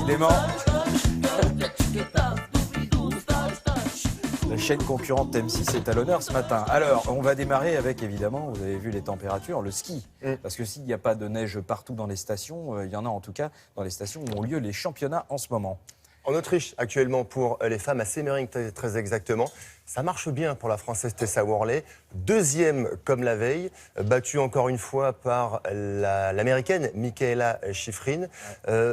décidément. La chaîne concurrente M6 est à l'honneur ce matin. Alors, on va démarrer avec, évidemment, vous avez vu les températures, le ski. Parce que s'il n'y a pas de neige partout dans les stations, il y en a en tout cas dans les stations où ont lieu les championnats en ce moment. En Autriche, actuellement, pour les femmes, à Semmering, très exactement. Ça marche bien pour la Française Tessa Worley. Deuxième comme la veille, battue encore une fois par l'Américaine Mikaela Shiffrin.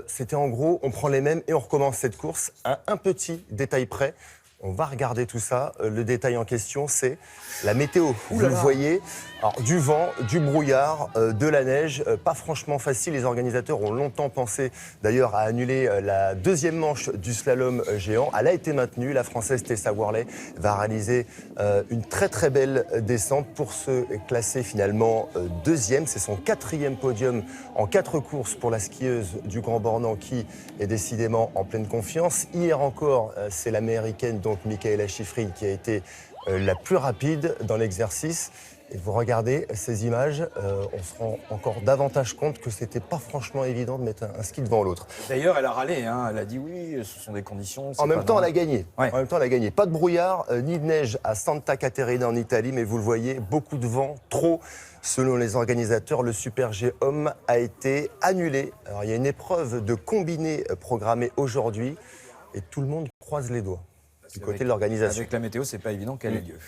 C'était en gros, on prend les mêmes et on recommence cette course à un petit détail près. On va regarder tout ça. Le détail en question, c'est la météo. Vous le voyez, alors, du vent, du brouillard, de la neige. Pas franchement facile. Les organisateurs ont longtemps pensé d'ailleurs à annuler la deuxième manche du slalom géant. Elle a été maintenue. La Française Tessa Worley va réaliser une très belle descente pour se classer finalement deuxième. C'est son 4e podium en 4 courses pour la skieuse du Grand Bornand qui est décidément en pleine confiance. Hier encore, c'est l'Américaine, donc Mikaela Shiffrin, qui a été la plus rapide dans l'exercice. Et vous regardez ces images, on se rend encore davantage compte que c'était pas franchement évident de mettre un ski devant l'autre. D'ailleurs, elle a râlé, hein. Elle a dit oui, ce sont des conditions. En même temps, elle a gagné. Ouais. En même temps, elle a gagné. Pas de brouillard, ni de neige à Santa Caterina en Italie, mais vous le voyez, beaucoup de vent, trop. Selon les organisateurs, le Super G homme a été annulé. Alors, il y a une épreuve de combiné programmée aujourd'hui et tout le monde croise les doigts du côté de l'organisation. Avec la météo, c'est pas évident qu'elle ait lieu.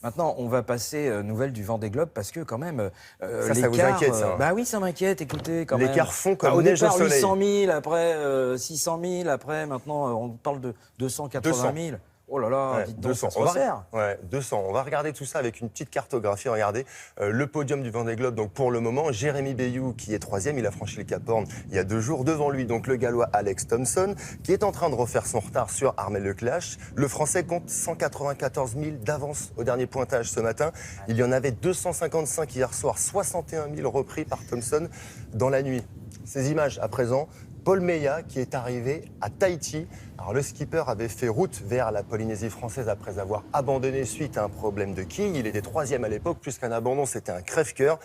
Maintenant, on va passer nouvelle du Vendée Globe parce que quand même ça vous inquiète, ça. Bah oui, ça m'inquiète. Écoutez, quand même. L'écart fond comme au neige au départ, soleil. 800 000, après 600 000, après maintenant on parle de 280 000. Oh là là, dites donc, 200. Ça se resserre. 200. On va regarder tout ça avec une petite cartographie. Regardez le podium du Vendée Globe. Donc pour le moment, Jérémy Bayou qui est 3e, il a franchi le Cap Horn il y a 2 jours. Devant lui, donc le Gallois Alex Thompson qui est en train de refaire son retard sur Armel Lecléache. Le Français compte 194 000 d'avance au dernier pointage ce matin. Il y en avait 255 hier soir, 61 000 repris par Thompson dans la nuit. Ces images à présent. Paul Meillat qui est arrivé à Tahiti. Alors le skipper avait fait route vers la Polynésie française après avoir abandonné suite à un problème de quille. Il était 3e à l'époque, plus qu'un abandon, c'était un crève-cœur.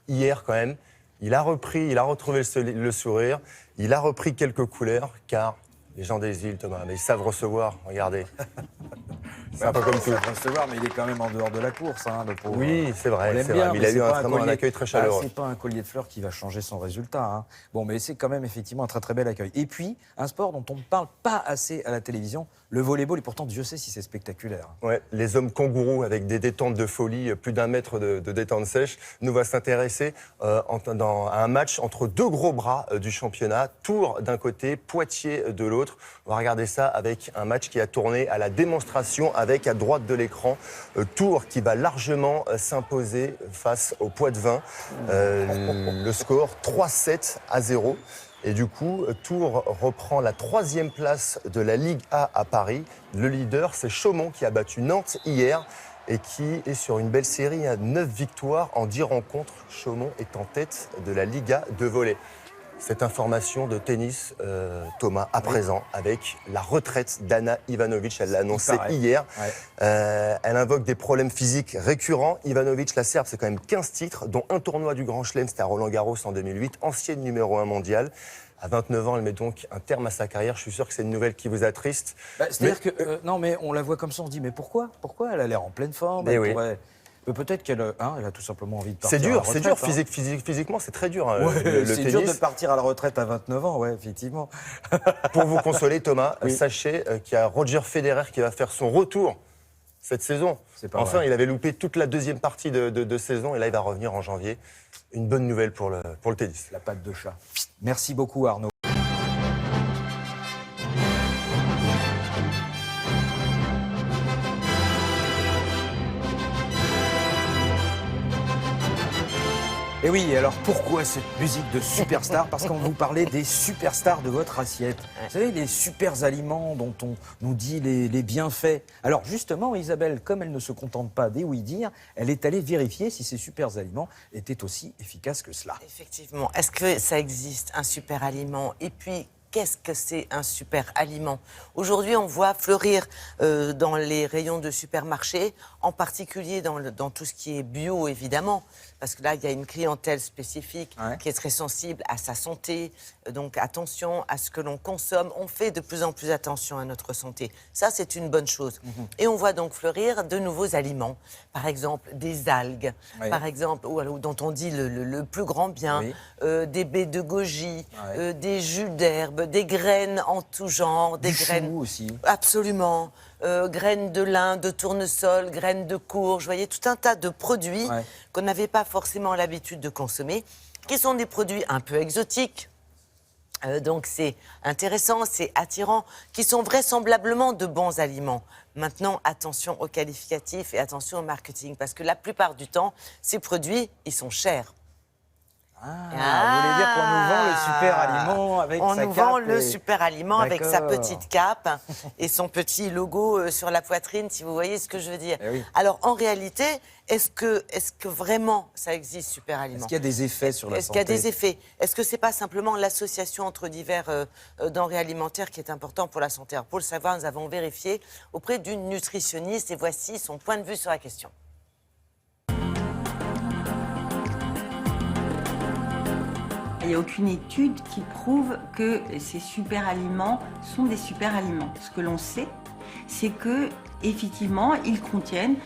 Hier quand même, il a retrouvé le sourire, il a repris quelques couleurs car les gens des îles, Thomas, mais ils savent recevoir, regardez. C'est un peu comme tout. Il savent recevoir, mais il est quand même en dehors de la course, hein, le pauvre. Oui, c'est vrai, mais il a eu un accueil très chaleureux. C'est pas un collier de fleurs qui va changer son résultat. Hein. Bon, mais c'est quand même effectivement un très bel accueil. Et puis, un sport dont on ne parle pas assez à la télévision, le volleyball, et pourtant Dieu sait si c'est spectaculaire. Ouais, les hommes kangourous avec des détentes de folie, plus d'1 mètre de détente sèche, nous va s'intéresser à un match entre 2 gros bras du championnat, Tours d'un côté, Poitiers de l'autre. On va regarder ça avec un match qui a tourné à la démonstration avec à droite de l'écran Tours qui va largement s'imposer face au Poitevin. Le score 3-7-0. Et du coup, Tours reprend la 3e place de la Ligue A à Paris. Le leader, c'est Chaumont qui a battu Nantes hier et qui est sur une belle série à 9 victoires en 10 rencontres. Chaumont est en tête de la Liga de volley. Cette information de tennis, Thomas, à présent, avec la retraite d'Ana Ivanovic. Elle l'a annoncé hier. Elle invoque des problèmes physiques récurrents. Ivanovic, la Serbe, c'est quand même 15 titres, dont un tournoi du Grand Chelem, c'était à Roland-Garros en 2008, ancienne numéro 1 mondiale. À 29 ans, elle met donc un terme à sa carrière. Je suis sûr que c'est une nouvelle qui vous attriste. C'est-à-dire que, non, mais on la voit comme ça, on se dit, mais pourquoi Elle a l'air en pleine forme. Peut-être qu'elle elle a tout simplement envie de partir. C'est dur, physiquement, c'est très dur. C'est dur de partir à la retraite à 29 ans, ouais, effectivement. Pour vous consoler, Thomas, sachez qu'il y a Roger Federer qui va faire son retour cette saison. Enfin, il avait loupé toute la 2e partie de saison et là, il va revenir en janvier. Une bonne nouvelle pour le tennis. La patte de chat. Merci beaucoup, Arnaud. Et oui, alors pourquoi cette musique de superstar? Parce qu'on vous parlait des superstars de votre assiette. Vous savez, les super aliments dont on nous dit les bienfaits. Alors justement, Isabelle, comme elle ne se contente pas des oui-dire, elle est allée vérifier si ces super aliments étaient aussi efficaces que cela. Effectivement. Est-ce que ça existe, un super aliment? Et puis, qu'est-ce que c'est un super aliment? Aujourd'hui, on voit fleurir dans les rayons de supermarchés, en particulier dans tout ce qui est bio, évidemment, parce que là, il y a une clientèle spécifique Ouais. qui est très sensible à sa santé. Donc attention à ce que l'on consomme. On fait de plus en plus attention à notre santé. Ça, c'est une bonne chose. Et on voit donc fleurir de nouveaux aliments. Par exemple, des algues, Oui. par exemple, dont on dit le plus grand bien, Oui. des baies de goji, Ouais. des jus d'herbe, des graines en tout genre, des Du graines... chou aussi. Absolument. Graines de lin, de tournesol, graines de courge, vous voyez, tout un tas de produits Ouais. qu'on n'avait pas forcément l'habitude de consommer, qui sont des produits un peu exotiques. Donc c'est intéressant, c'est attirant, qui sont vraisemblablement de bons aliments. Maintenant, attention aux qualificatifs et attention au marketing, parce que la plupart du temps, ces produits, ils sont chers. Vous voulez dire qu'on nous vend le super aliment avec On sa nous cape vend le et- super aliment avec sa D'accord. petite cape et son petit logo sur la poitrine, si vous voyez ce que je veux dire. Eh oui. Alors, en réalité, est-ce que vraiment ça existe, super aliment? Est-ce qu'il y a des effets sur la Est-ce santé? qu'il y a des effets? Est-ce que c'est pas simplement l'association entre divers denrées alimentaires qui est important pour la santé? Alors, pour le savoir, nous avons vérifié auprès d'une nutritionniste et voici son point de vue sur la question. Il n'y a aucune étude qui prouve que ces super aliments sont des super aliments. Ce que l'on sait, c'est que effectivement, ils contiennent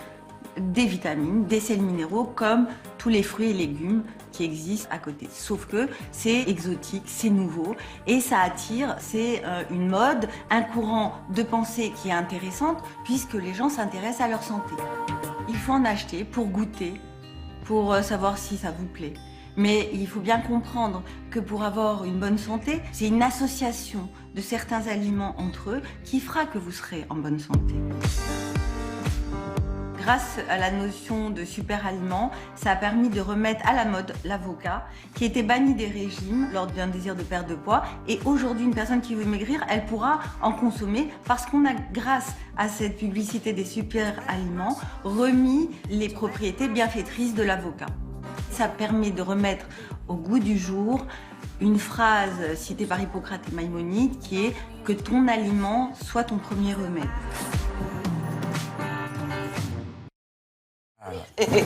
des vitamines, des sels minéraux, comme tous les fruits et légumes qui existent à côté. Sauf que c'est exotique, c'est nouveau et ça attire, c'est une mode, un courant de pensée qui est intéressante puisque les gens s'intéressent à leur santé. Il faut en acheter pour goûter, pour savoir si ça vous plaît. Mais il faut bien comprendre que pour avoir une bonne santé, c'est une association de certains aliments entre eux qui fera que vous serez en bonne santé. Grâce à la notion de super aliment, ça a permis de remettre à la mode l'avocat, qui était banni des régimes lors d'un désir de perte de poids. Et aujourd'hui, une personne qui veut maigrir, elle pourra en consommer parce qu'on a, grâce à cette publicité des super aliments, remis les propriétés bienfaitrices de l'avocat. Ça permet de remettre au goût du jour une phrase citée par Hippocrate et Maïmonide qui est « que ton aliment soit ton premier remède ».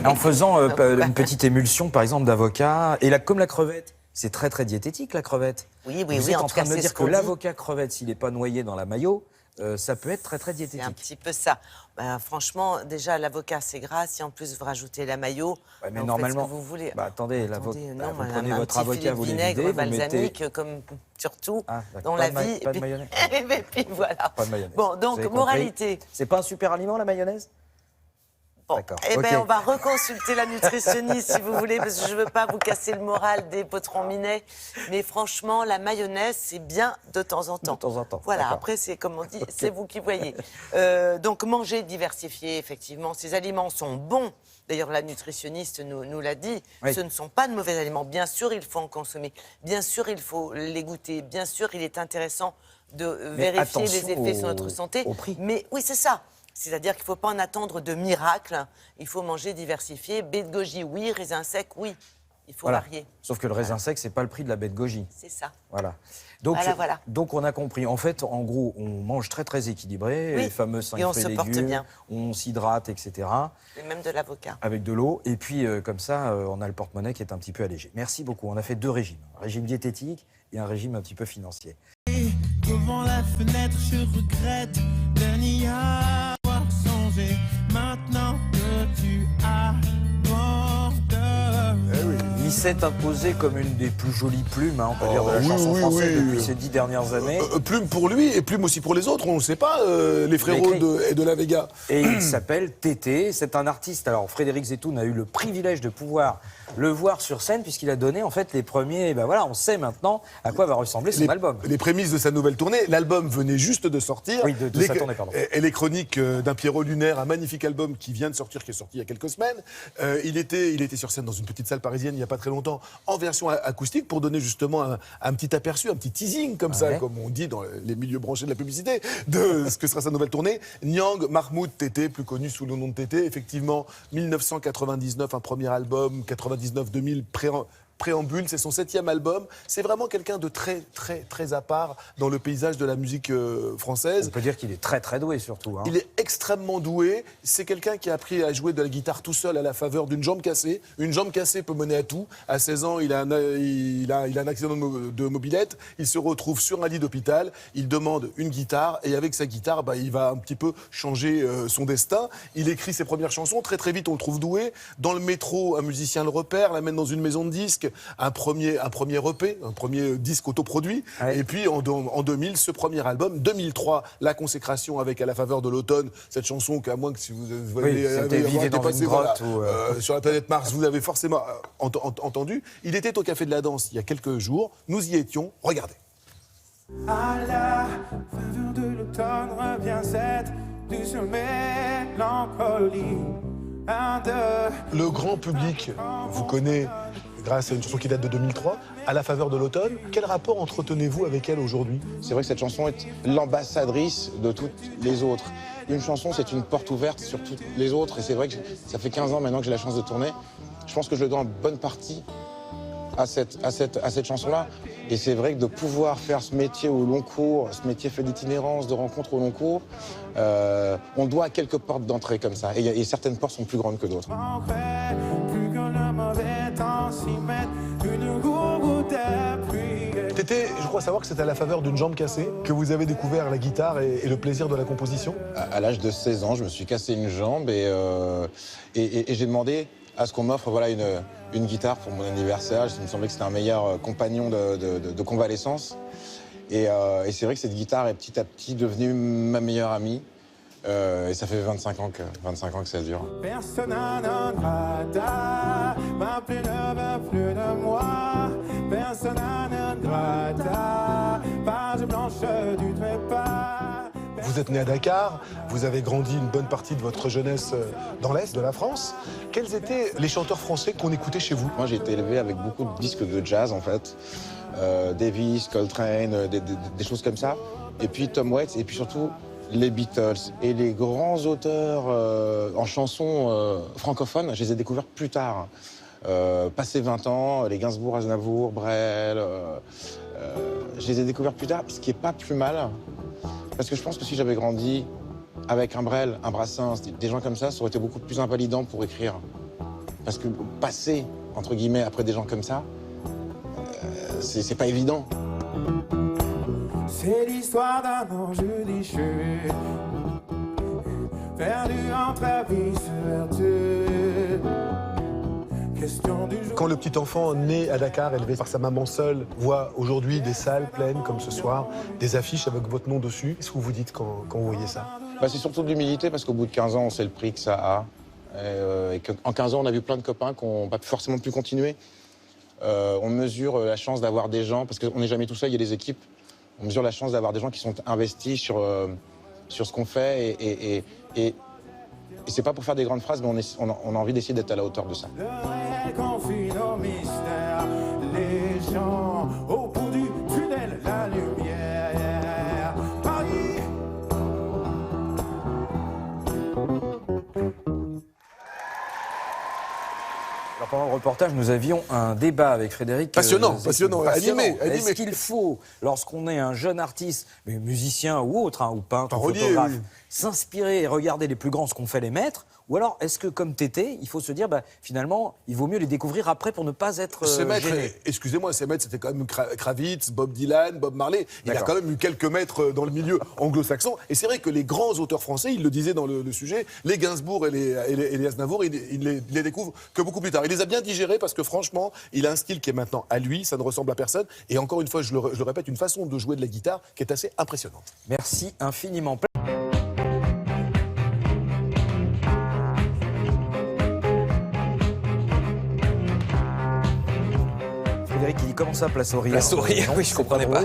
En faisant une petite émulsion, par exemple, d'avocat, et comme la crevette, c'est très très diététique la crevette. Oui, Vous êtes en en tout train cas, de me c'est dire ce que qu'on dit. l'avocat crevette, s'il n'est pas noyé dans la mayo, ça peut être très très C'est diététique. un petit peu ça. Ben, franchement, déjà, l'avocat, c'est gras. Si en plus vous rajoutez la mayo, Ouais, mais vous normalement, faites ce que vous voulez. bah, attendez, l'avocat, non, vous un prenez votre petit avocat, filet de vous le vinaigre videz, vous balsamique, mettez... comme surtout Ah, d'accord. dans Pas la de ma- vie. pas de mayonnaise. Et puis voilà. Pas de mayonnaise. Bon, Vous donc, avez compris. moralité. C'est pas un super aliment la mayonnaise? Bon, D'accord. eh bien, Ok. on va reconsulter la nutritionniste si vous voulez, parce que je ne veux pas vous casser le moral des potrons minets. Mais franchement, la mayonnaise, c'est bien de temps en temps. De temps en temps, Voilà, d'accord. après, c'est comme on dit, c'est vous qui voyez. Donc, manger diversifié, effectivement. Ces aliments sont bons. D'ailleurs, la nutritionniste nous l'a dit. Oui. Ce ne sont pas de mauvais aliments. Bien sûr, il faut en consommer. Bien sûr, il faut les goûter. Bien sûr, il est intéressant de Mais vérifier attention les effets sur au- notre santé. au prix. Mais oui, c'est ça. C'est-à-dire qu'il ne faut pas en attendre de miracles. Il faut manger diversifié. Baie de goji, oui. Raisin sec, oui. Il faut Voilà. varier. Sauf que le raisin sec, c'est pas le prix de la baie de goji. C'est ça. Voilà. Donc, Voilà. donc on a compris. En fait, en gros, on mange très très équilibré, Oui. les fameux 5 Et on fruits se et porte légumes, bien. on s'hydrate, etc. Et même de l'avocat. Avec de l'eau. Et puis comme ça, on a le porte-monnaie qui est un petit peu allégé. Merci beaucoup. On a fait 2 régimes. Un régime diététique et un régime un petit peu financier. Devant la fenêtre, je regrette de n'y avoir songé. Maintenant que tu abordes. L'ICET imposé comme une des plus jolies plumes, hein, on peut dire, de la oui, chanson oui, française oui. depuis ces 10 dernières années. Plume pour lui et plume aussi pour les autres, on ne sait pas, les frérots écrit. de la Vega. Et il s'appelle Tété. C'est un artiste. Alors, Frédéric Zetoun a eu le privilège de pouvoir le voir sur scène, puisqu'il a donné, en fait, les premiers. Ben voilà, on sait maintenant à quoi va ressembler son album. Les prémices de sa nouvelle tournée. L'album venait juste de sortir. Oui, de sa tournée, pardon. Et les chroniques d'un Pierrot Lunaire, un magnifique album qui vient de sortir, qui est sorti il y a quelques semaines. Il était sur scène dans une petite salle parisienne il n'y a pas très longtemps, en version acoustique, pour donner justement un petit aperçu, un petit teasing, comme ça, Ouais. comme on dit dans les milieux branchés de la publicité, de ce que sera sa nouvelle tournée. Nyang Mahmoud Tété, plus connu sous le nom de Tété. Effectivement, 1999, un premier album, 99-2000, Préambule, c'est son 7e album. C'est vraiment quelqu'un de très, très, très à part dans le paysage de la musique française. On peut dire qu'il est très très doué surtout. Hein. Il est extrêmement doué. C'est quelqu'un qui a appris à jouer de la guitare tout seul à la faveur d'une jambe cassée. Une jambe cassée peut mener à tout. À 16 ans, il a un accident de mobilette. Il se retrouve sur un lit d'hôpital. Il demande une guitare et avec sa guitare, il va un petit peu changer son destin. Il écrit ses premières chansons. Très très vite, on le trouve doué. Dans le métro, un musicien le repère, l'amène dans une maison de disques. Un premier EP, un premier disque autoproduit. Ouais. Et puis en 2000, ce premier album. 2003, la consécration avec À la faveur de l'automne. Cette chanson qu'à moins que si vous c'était Vivez dans une grotte sur la planète Mars, vous avez forcément entendu. Il était au Café de la Danse il y a quelques jours. Nous y étions. Regardez. À la faveur de l'automne revient cette douce mélancolie. Le grand public vous connaît grâce à une chanson qui date de 2003, À la faveur de l'automne. Quel rapport entretenez-vous avec elle aujourd'hui? C'est vrai que cette chanson est l'ambassadrice de toutes les autres. Une chanson, c'est une porte ouverte sur toutes les autres. Et c'est vrai que ça fait 15 ans maintenant que j'ai la chance de tourner. Je pense que je le dois en bonne partie à cette chanson-là. Et c'est vrai que de pouvoir faire ce métier au long cours, ce métier fait d'itinérance, de rencontres au long cours, on doit à quelques portes d'entrée comme ça. Et certaines portes sont plus grandes que d'autres. Tété, je crois savoir que c'est à la faveur d'une jambe cassée que vous avez découvert la guitare et le plaisir de la composition. À l'âge de 16 ans, je me suis cassé une jambe et j'ai demandé à ce qu'on m'offre une guitare pour mon anniversaire. Il me semblait que c'était un meilleur compagnon de convalescence. Et c'est vrai que cette guitare est petit à petit devenue ma meilleure amie. Et ça fait 25 ans que ça dure. Persona non grata, ma plus ne veut plus de moi. Persona non grata, page blanche du trépas. Vous êtes né à Dakar, vous avez grandi une bonne partie de votre jeunesse dans l'Est de la France. Quels étaient les chanteurs français qu'on écoutait chez vous? Moi, j'ai été élevé avec beaucoup de disques de jazz, en fait. Davis, Coltrane, des choses comme ça. Et puis Tom Waits, et puis surtout les Beatles. Et les grands auteurs en chansons francophones, je les ai découverts plus tard. Passé 20 ans, les Gainsbourg, Aznavour, Brel, je les ai découverts plus tard, ce qui n'est pas plus mal. Parce que je pense que si j'avais grandi avec un Brel, un Brassens, des gens comme ça aurait été beaucoup plus invalidant pour écrire. Parce que passer, entre guillemets, après des gens comme ça, c'est pas évident. C'est l'histoire d'un ange déchu, perdu entre abysses vertus. Quand le petit enfant né à Dakar, élevé par sa maman seule, voit aujourd'hui des salles pleines comme ce soir, des affiches avec votre nom dessus, qu'est-ce que vous dites quand vous voyez ça? C'est surtout de l'humilité parce qu'au bout de 15 ans, on sait le prix que ça a. Et qu'en 15 ans, on a vu plein de copains qui n'ont pas forcément pu continuer. On mesure la chance d'avoir des gens, parce qu'on n'est jamais tout seul, il y a des équipes. On mesure la chance d'avoir des gens qui sont investis sur ce qu'on fait et c'est pas pour faire des grandes phrases, mais on a envie d'essayer d'être à la hauteur de ça. Le réel confie nos mystères, les gens au bout du tunnel, la lumière. Paris. Alors pendant le reportage, nous avions un débat avec Frédéric. Passionnant, animé. Est-ce qu'il faut, lorsqu'on est un jeune artiste, mais musicien ou autre, ou peintre, ou photographe, s'inspirer et regarder les plus grands, ce qu'ont fait les maîtres? Ou alors, est-ce que, comme Tété, il faut se dire, finalement, il vaut mieux les découvrir après pour ne pas être gêné? Excusez-moi, ces maîtres, c'était quand même Kravitz, Bob Dylan, Bob Marley. Il a quand même eu quelques maîtres dans le milieu anglo-saxon. Et c'est vrai que les grands auteurs français, ils le disaient dans le sujet, les Gainsbourg et les Aznavour, ils les découvrent que beaucoup plus tard. Il les a bien digérés parce que franchement, il a un style qui est maintenant à lui, ça ne ressemble à personne. Et encore une fois, je le répète, une façon de jouer de la guitare qui est assez impressionnante. Merci infiniment. Frédéric, il dit comment ça, place au rire? Place au rire, oui, je comprenais pas.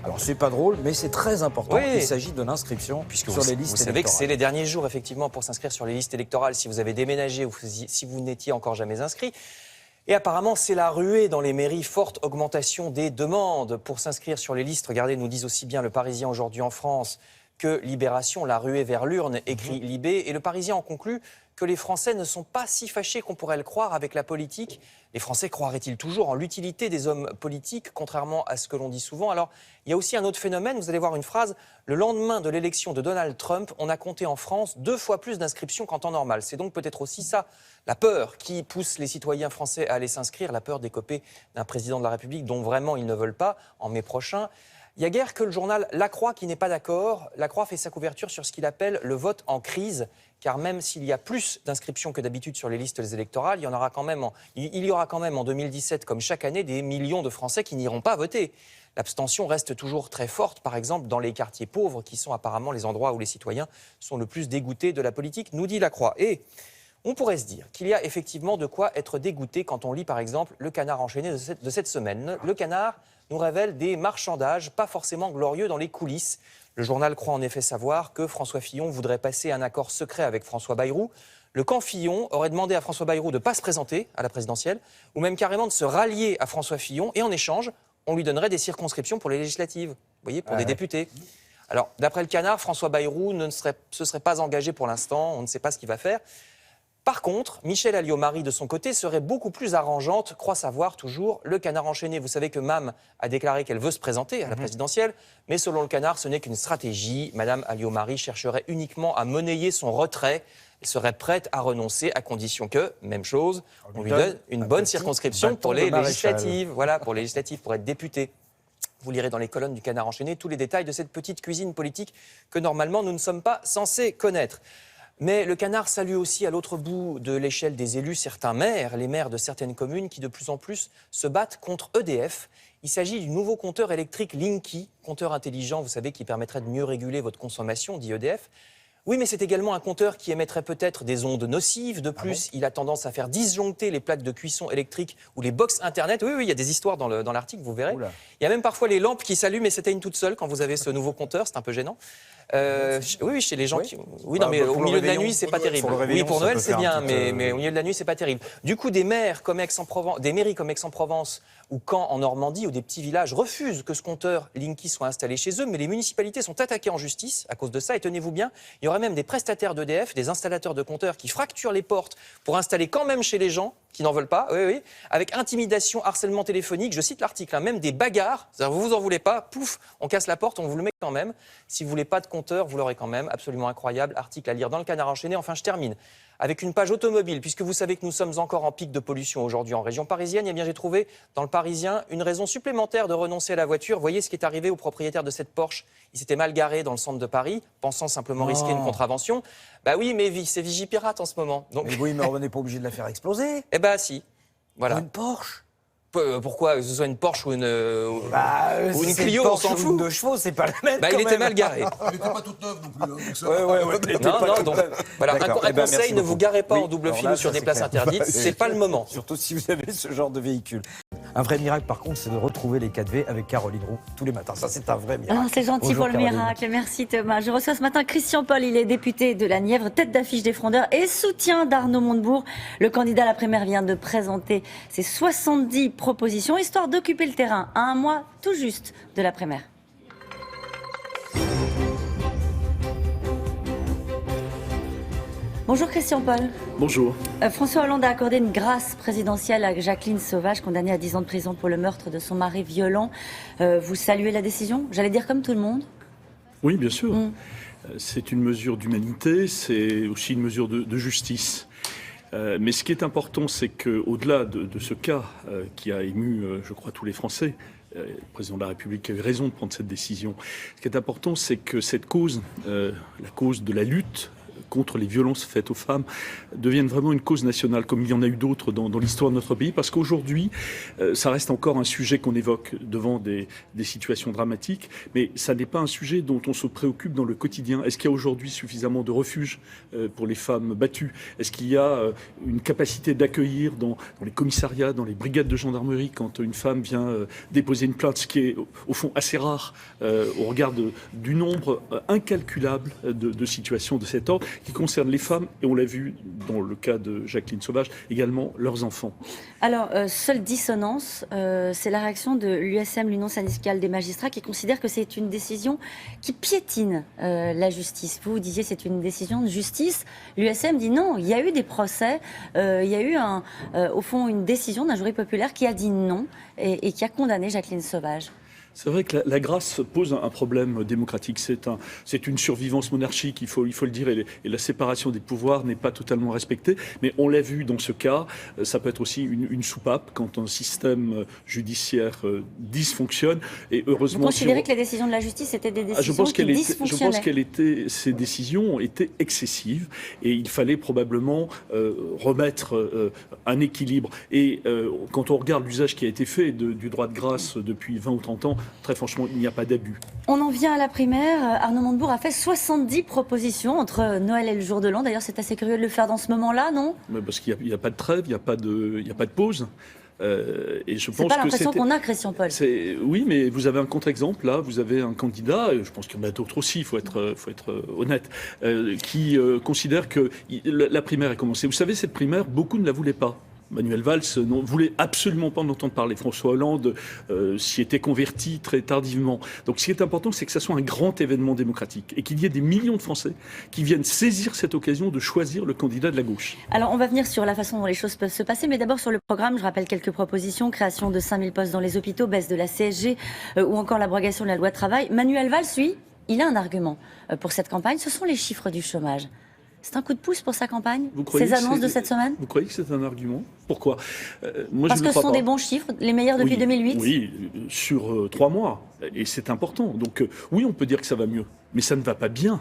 Alors, c'est pas drôle, mais c'est très important. Oui. Il s'agit de l'inscription sur les listes électorales. Vous savez que c'est les derniers jours, effectivement, pour s'inscrire sur les listes électorales, si vous avez déménagé ou si vous n'étiez encore jamais inscrit. Et apparemment, c'est la ruée dans les mairies, forte augmentation des demandes pour s'inscrire sur les listes. Regardez, nous disent aussi bien le Parisien aujourd'hui en France que Libération, la ruée vers l'urne, écrit Libé. Et le Parisien en conclut que les Français ne sont pas si fâchés qu'on pourrait le croire avec la politique. Les Français croiraient-ils toujours en l'utilité des hommes politiques, contrairement à ce que l'on dit souvent? Alors, il y a aussi un autre phénomène, vous allez voir une phrase. Le lendemain de l'élection de Donald Trump, on a compté en France 2 fois plus d'inscriptions qu'en temps normal. C'est donc peut-être aussi ça, la peur qui pousse les citoyens français à aller s'inscrire, la peur d'écoper d'un président de la République dont vraiment ils ne veulent pas en mai prochain. Il y a guère que le journal La Croix qui n'est pas d'accord. La Croix fait sa couverture sur ce qu'il appelle le vote en crise, car même s'il y a plus d'inscriptions que d'habitude sur les listes électorales, il y aura quand même en 2017, comme chaque année, des millions de Français qui n'iront pas voter. L'abstention reste toujours très forte, par exemple dans les quartiers pauvres, qui sont apparemment les endroits où les citoyens sont le plus dégoûtés de la politique, nous dit La Croix. Et on pourrait se dire qu'il y a effectivement de quoi être dégoûté quand on lit, par exemple, Le Canard enchaîné de cette semaine. Le Canard nous révèle des marchandages pas forcément glorieux dans les coulisses. Le journal croit en effet savoir que François Fillon voudrait passer un accord secret avec François Bayrou. Le camp Fillon aurait demandé à François Bayrou de ne pas se présenter à la présidentielle, ou même carrément de se rallier à François Fillon, et en échange, on lui donnerait des circonscriptions pour les législatives, vous voyez, pour des députés. Alors, d'après le Canard, François Bayrou ne se serait pas engagé pour l'instant, on ne sait pas ce qu'il va faire. Par contre, Michèle Alliot-Marie, de son côté, serait beaucoup plus arrangeante, croit savoir toujours Le Canard enchaîné. Vous savez que Mme a déclaré qu'elle veut se présenter à la présidentielle, mais selon Le Canard, ce n'est qu'une stratégie. Mme Alliot-Marie chercherait uniquement à monnayer son retrait. Elle serait prête à renoncer à condition que, même chose, on lui donne une bonne circonscription pour les législatives. Voilà, pour les législatives, pour être député. Vous lirez dans les colonnes du Canard enchaîné tous les détails de cette petite cuisine politique que normalement nous ne sommes pas censés connaître. Mais le Canard salue aussi à l'autre bout de l'échelle des élus certains maires, les maires de certaines communes qui de plus en plus se battent contre EDF. Il s'agit du nouveau compteur électrique Linky, compteur intelligent, vous savez, qui permettrait de mieux réguler votre consommation, dit EDF. Oui, mais c'est également un compteur qui émettrait peut-être des ondes nocives. De plus, il a tendance à faire disjoncter les plaques de cuisson électrique ou les box Internet. Oui, il y a des histoires dans l'article, vous verrez. Oula. Il y a même parfois les lampes qui s'allument et s'éteignent toutes seules quand vous avez ce nouveau compteur, c'est un peu gênant. Oui, chez les gens qui... Oui, non, mais au milieu de la nuit, c'est pas terrible. Oui, pour Noël, c'est bien, mais au milieu de la nuit, c'est pas terrible. Du coup, des mairies comme Aix-en-Provence ou Caen en Normandie, ou des petits villages refusent que ce compteur Linky soit installé chez eux, mais les municipalités sont attaquées en justice à cause de ça. Et tenez-vous bien, il y aurait même des prestataires d'EDF, des installateurs de compteurs qui fracturent les portes pour installer quand même chez les gens qui n'en veulent pas, avec intimidation, harcèlement téléphonique, je cite l'article, même des bagarres, c'est-à-dire vous en voulez pas, pouf, on casse la porte, on vous le met quand même. Si vous voulez pas de compteur, vous l'aurez quand même, absolument incroyable, article à lire dans le Canard enchaîné. Enfin, je termine avec une page automobile, puisque vous savez que nous sommes encore en pic de pollution aujourd'hui en région parisienne. Eh bien, j'ai trouvé dans le Parisien une raison supplémentaire de renoncer à la voiture. Voyez ce qui est arrivé au propriétaire de cette Porsche. Il s'était mal garé dans le centre de Paris, pensant simplement risquer une contravention. Bah oui, mais c'est Vigipirate en ce moment. Donc... Mais oui, mais on n'est pas obligé de la faire exploser. Eh ben si. Voilà. Une Porsche. Pourquoi? Que ce soit une Porsche ou une Clio, on s'en fout. Une 2 chevaux, c'est pas la même. Il était mal garé. Elle n'était pas toute neuve non plus. Non, donc voilà, un conseil, ne vous garez pas en double fil sur des places interdites, c'est pas le moment. Surtout si vous avez ce genre de véhicule. Un vrai miracle, par contre, c'est de retrouver les 4V avec Caroline Roux tous les matins. Ça, c'est un vrai miracle. Ah, c'est gentil. Bonjour, pour le Caroline. Miracle. Merci Thomas. Je reçois ce matin Christian Paul. Il est député de la Nièvre, tête d'affiche des Frondeurs et soutien d'Arnaud Montebourg. Le candidat à la primaire vient de présenter ses 70 propositions, histoire d'occuper le terrain à un mois tout juste de la primaire. Bonjour Christian Paul. Bonjour. François Hollande a accordé une grâce présidentielle à Jacqueline Sauvage, condamnée à 10 ans de prison pour le meurtre de son mari violent. Vous saluez la décision? J'allais dire comme tout le monde. Oui, bien sûr. C'est une mesure d'humanité, c'est aussi une mesure de justice. Mais ce qui est important, c'est qu'au-delà de ce cas qui a ému, je crois, tous les Français, le président de la République a eu raison de prendre cette décision. Ce qui est important, c'est que cette cause, la cause de la lutte contre les violences faites aux femmes, devienne vraiment une cause nationale, comme il y en a eu d'autres dans l'histoire de notre pays, parce qu'aujourd'hui, ça reste encore un sujet qu'on évoque devant des situations dramatiques, mais ça n'est pas un sujet dont on se préoccupe dans le quotidien. Est-ce qu'il y a aujourd'hui suffisamment de refuges pour les femmes battues? Est-ce qu'il y a une capacité d'accueillir dans les commissariats, dans les brigades de gendarmerie, quand une femme vient déposer une plainte, ce qui est au fond assez rare au regard du nombre incalculable de situations de cet ordre? qui concerne les femmes, et on l'a vu dans le cas de Jacqueline Sauvage, également leurs enfants. Alors, seule dissonance, c'est la réaction de l'USM, l'Union syndicale des magistrats, qui considère que c'est une décision qui piétine la justice. Vous disiez c'est une décision de justice. L'USM dit non, il y a eu des procès, il y a eu au fond une décision d'un jury populaire qui a dit non et qui a condamné Jacqueline Sauvage. C'est vrai que la grâce pose un problème démocratique. C'est une survivance monarchique, il faut le dire, et la séparation des pouvoirs n'est pas totalement respectée. Mais on l'a vu dans ce cas, ça peut être aussi une soupape quand un système judiciaire dysfonctionne. Et heureusement, vous considérez que les décisions de la justice étaient des décisions qui dysfonctionnaient? Je pense ces décisions ont été excessives et il fallait probablement remettre un équilibre. Et quand on regarde l'usage qui a été fait du droit de grâce depuis 20 ou 30 ans, très franchement, il n'y a pas d'abus. On en vient à la primaire. Arnaud Montebourg a fait 70 propositions entre Noël et le jour de l'an. D'ailleurs, c'est assez curieux de le faire dans ce moment-là, non? Parce qu'il n'y a pas de trêve, il n'y a pas de pause. Et je c'est pense pas l'impression qu'on a, Christian Paul. Oui, mais vous avez un contre-exemple, là, vous avez un candidat, et je pense qu'il y en a d'autres aussi, il faut être honnête, qui considère que la primaire a commencé. Vous savez, cette primaire, beaucoup ne la voulaient pas. Manuel Valls ne voulait absolument pas en entendre parler. François Hollande s'y était converti très tardivement. Donc ce qui est important, c'est que ça soit un grand événement démocratique et qu'il y ait des millions de Français qui viennent saisir cette occasion de choisir le candidat de la gauche. Alors on va venir sur la façon dont les choses peuvent se passer, mais d'abord sur le programme, je rappelle quelques propositions. Création de 5000 postes dans les hôpitaux, baisse de la CSG ou encore l'abrogation de la loi travail. Manuel Valls, lui, il a un argument pour cette campagne, ce sont les chiffres du chômage. C'est un coup de pouce pour sa campagne, ces annonces de cette semaine? Vous croyez que c'est un argument? Pourquoi? Parce que ce sont des bons chiffres, les meilleurs depuis 2008? Oui, sur 3 mois. Et c'est important. Donc oui, on peut dire que ça va mieux. Mais ça ne va pas bien.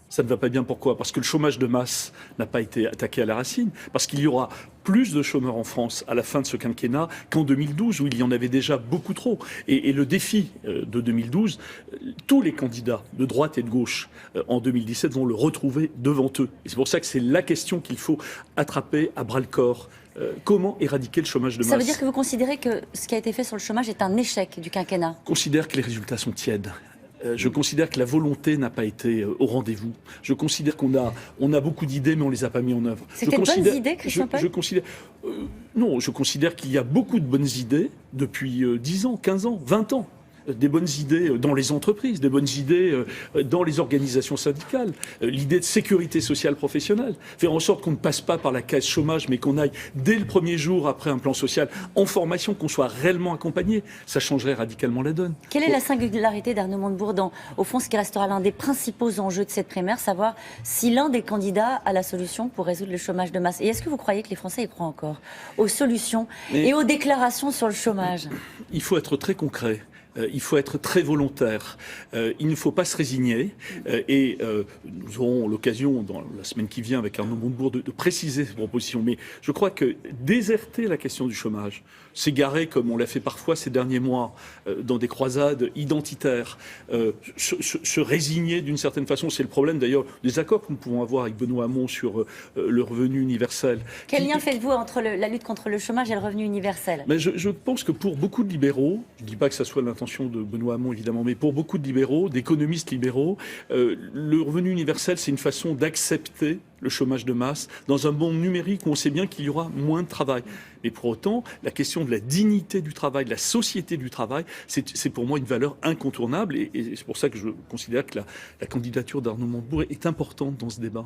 Ça ne va pas bien, pourquoi? Parce que le chômage de masse n'a pas été attaqué à la racine. Parce qu'il y aura plus de chômeurs en France à la fin de ce quinquennat qu'en 2012, où il y en avait déjà beaucoup trop. Et le défi de 2012, tous les candidats de droite et de gauche en 2017 vont le retrouver devant eux. Et c'est pour ça que c'est la question qu'il faut attraper à bras-le-corps. Comment éradiquer le chômage de masse? Ça veut dire que vous considérez que ce qui a été fait sur le chômage est un échec du quinquennat? Je considère que les résultats sont tièdes. Je considère que la volonté n'a pas été au rendez-vous. Je considère qu'on a beaucoup d'idées, mais on ne les a pas mis en œuvre. C'était de bonnes idées, Christian Paul? Non, je considère qu'il y a beaucoup de bonnes idées depuis 10 ans, 15 ans, 20 ans. Des bonnes idées dans les entreprises, des bonnes idées dans les organisations syndicales, l'idée de sécurité sociale professionnelle, faire en sorte qu'on ne passe pas par la case chômage, mais qu'on aille dès le premier jour après un plan social en formation, qu'on soit réellement accompagné. Ça changerait radicalement la donne. Quelle est la singularité d'Arnaud Montebourg dans, au fond, ce qui restera l'un des principaux enjeux de cette primaire, savoir si l'un des candidats a la solution pour résoudre le chômage de masse? Et est-ce que vous croyez que les Français y croient encore aux solutions et aux déclarations sur le chômage? Il faut être très concret. Il faut être très volontaire. Il ne faut pas se résigner. Nous aurons l'occasion, dans la semaine qui vient, avec Arnaud Montebourg, de préciser ces propositions. Mais je crois que déserter la question du chômage, s'égarer, comme on l'a fait parfois ces derniers mois, dans des croisades identitaires, se résigner d'une certaine façon, c'est le problème d'ailleurs des accords que nous pouvons avoir avec Benoît Hamon sur le revenu universel. Quel lien faites-vous entre la lutte contre le chômage et le revenu universel? Mais je pense que pour beaucoup de libéraux, je ne dis pas que ça soit l'intention de Benoît Hamon évidemment, mais pour beaucoup de libéraux, d'économistes libéraux, le revenu universel, c'est une façon d'accepter le chômage de masse dans un monde numérique où on sait bien qu'il y aura moins de travail. Mais pour autant, la question de la dignité du travail, de la société du travail, c'est pour moi une valeur incontournable et c'est pour ça que je considère que la candidature d'Arnaud Montebourg est importante dans ce débat.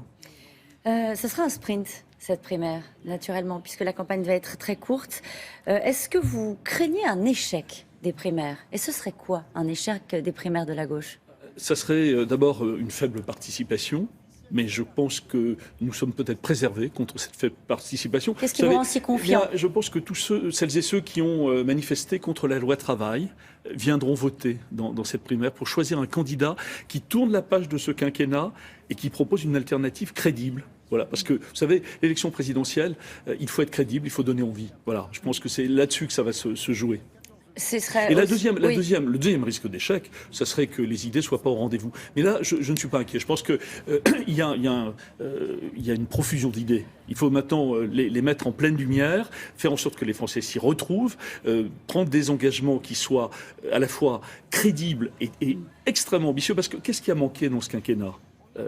Ce sera un sprint, cette primaire, naturellement, puisque la campagne va être très courte. Est-ce que vous craignez un échec des primaires? Et ce serait quoi un échec des primaires de la gauche? Ça serait d'abord une faible participation. Mais je pense que nous sommes peut-être préservés contre cette faible participation. Qu'est-ce qui vous rend si confiant? Je pense que tous celles et ceux qui ont manifesté contre la loi travail viendront voter dans cette primaire pour choisir un candidat qui tourne la page de ce quinquennat et qui propose une alternative crédible. Voilà, parce que, vous savez, l'élection présidentielle, il faut être crédible, il faut donner envie. Voilà, je pense que c'est là-dessus que ça va se jouer. Et le deuxième risque d'échec, ça serait que les idées ne soient pas au rendez-vous. Mais là, je ne suis pas inquiet. Je pense qu'il y a une profusion d'idées. Il faut maintenant les mettre en pleine lumière, faire en sorte que les Français s'y retrouvent, prendre des engagements qui soient à la fois crédibles et extrêmement ambitieux. Parce que qu'est-ce qui a manqué dans ce quinquennat ?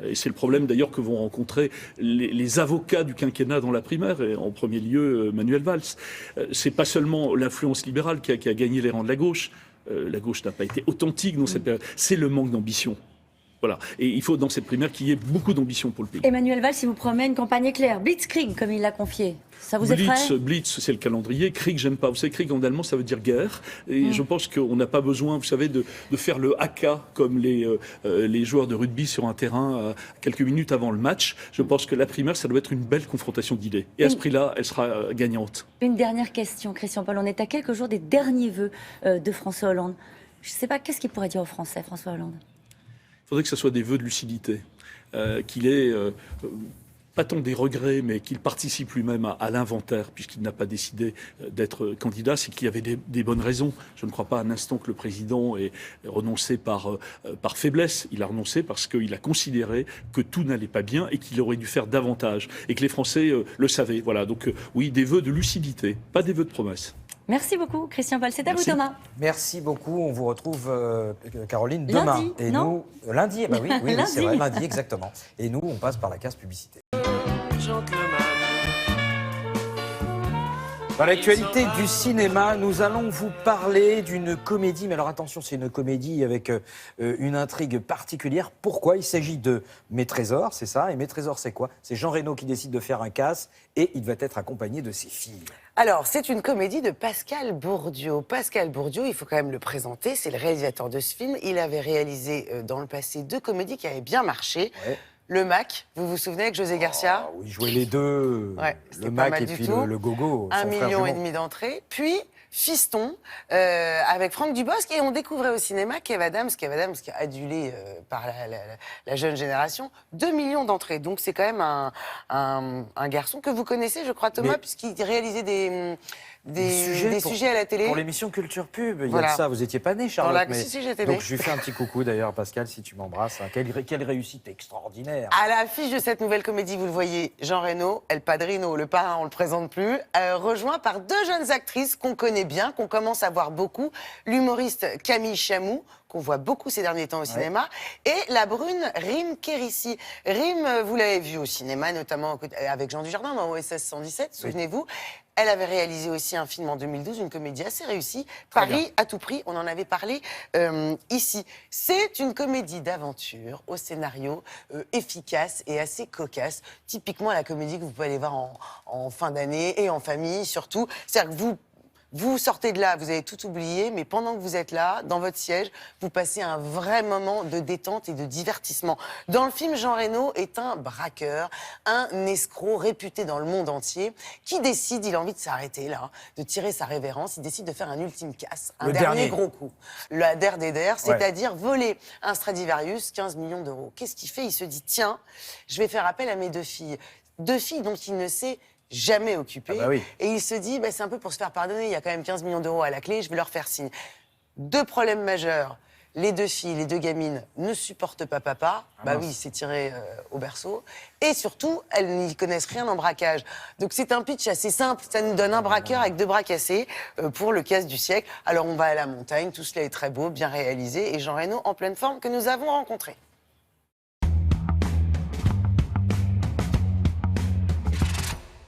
Et c'est le problème d'ailleurs que vont rencontrer les avocats du quinquennat dans la primaire, et en premier lieu Manuel Valls. C'est pas seulement l'influence libérale qui a gagné les rangs de la gauche. La gauche n'a pas été authentique dans cette période. C'est le manque d'ambition. Voilà. Et il faut dans cette primaire qu'il y ait beaucoup d'ambition pour le pays. Emmanuel Valls, il vous promet une campagne éclair, Blitzkrieg, comme il l'a confié. Ça vous effraie ? Blitz, c'est le calendrier. Krieg, j'aime pas. Vous savez, Krieg en allemand, ça veut dire guerre. Et je pense qu'on n'a pas besoin, vous savez, de faire le haka comme les joueurs de rugby sur un terrain quelques minutes avant le match. Je pense que la primaire, ça doit être une belle confrontation d'idées. Et à ce prix-là, elle sera gagnante. Une dernière question, Christian Paul. On est à quelques jours des derniers vœux de François Hollande. Je ne sais pas, qu'est-ce qu'il pourrait dire aux Français, François Hollande ? Il faudrait que ce soit des vœux de lucidité, qu'il ait pas tant des regrets, mais qu'il participe lui-même à l'inventaire, puisqu'il n'a pas décidé d'être candidat, c'est qu'il y avait des bonnes raisons. Je ne crois pas un instant que le président ait renoncé par faiblesse. Il a renoncé parce qu'il a considéré que tout n'allait pas bien et qu'il aurait dû faire davantage, et que les Français le savaient. Voilà, donc oui, des vœux de lucidité, pas des vœux de promesses. Merci beaucoup, Christian Paul. C'est à vous, Thomas. Merci beaucoup. On vous retrouve, Caroline, demain. Lundi, et non nous, lundi, bah oui, Lundi. c'est vrai, lundi, exactement. Et nous, on passe par la case publicité. Dans l'actualité du cinéma, nous allons vous parler d'une comédie. Mais alors attention, c'est une comédie avec une intrigue particulière. Pourquoi ? Il s'agit de Mes Trésors, c'est ça. Et Mes Trésors, c'est quoi ? C'est Jean Reno qui décide de faire un casse et il va être accompagné de ses filles. Alors, c'est une comédie de Pascal Bourdieu. Pascal Bourdieu, il faut quand même le présenter, c'est le réalisateur de ce film. Il avait réalisé dans le passé 2 comédies qui avaient bien marché. Ouais. Le Mac, vous vous souvenez, avec José Garcia ? Oui, jouait les deux, ouais, le Mac et puis le Gogo. 1,5 million d'entrées. Puis Fiston, avec Franck Dubosc. Et on découvrait au cinéma Kev Adams qui est adulé par la jeune génération, 2 millions d'entrées. Donc c'est quand même un garçon que vous connaissez, je crois, Thomas, puisqu'il réalisait des sujets à la télé. Pour l'émission Culture Pub, il y a de ça. Vous étiez pas né, Charlotte. Si, j'étais née. Donc je lui fais un petit coucou d'ailleurs, Pascal, si tu m'embrasses. Quelle réussite extraordinaire. À l'affiche de cette nouvelle comédie, vous le voyez, Jean Reno, El Padrino, le parrain, on le présente plus, rejoint par 2 jeunes actrices qu'on connaît bien, qu'on commence à voir beaucoup. L'humoriste Camille Chamou, qu'on voit beaucoup ces derniers temps au cinéma, et la brune Rim Kérissi. Rim, vous l'avez vu au cinéma, notamment avec Jean Dujardin dans OSS 117, souvenez-vous. Elle avait réalisé aussi un film en 2012, une comédie assez réussie, Paris à tout prix, on en avait parlé ici. C'est une comédie d'aventure au scénario efficace et assez cocasse, typiquement la comédie que vous pouvez aller voir en fin d'année et en famille surtout. C'est-à-dire que vous sortez de là, vous avez tout oublié, mais pendant que vous êtes là, dans votre siège, vous passez un vrai moment de détente et de divertissement. Dans le film, Jean Reno est un braqueur, un escroc réputé dans le monde entier, qui décide, il a envie de s'arrêter là, de tirer sa révérence, il décide de faire un ultime casse, un dernier gros coup. La der des der, c'est-à-dire voler un Stradivarius, 15 millions d'euros. Qu'est-ce qu'il fait ? Il se dit, tiens, je vais faire appel à mes 2 filles. 2 filles dont il ne sait jamais occupé. Et il se dit, c'est un peu pour se faire pardonner, il y a quand même 15 millions d'euros à la clé, je vais leur faire signe. 2 problèmes majeurs. Les 2 filles, les 2 gamines ne supportent pas papa. Il s'est tiré au berceau. Et surtout, elles n'y connaissent rien en braquage. Donc c'est un pitch assez simple. Ça nous donne un braqueur avec 2 bras cassés pour le casse du siècle. Alors on va à la montagne, tout cela est très beau, bien réalisé. Et Jean Reno en pleine forme que nous avons rencontré.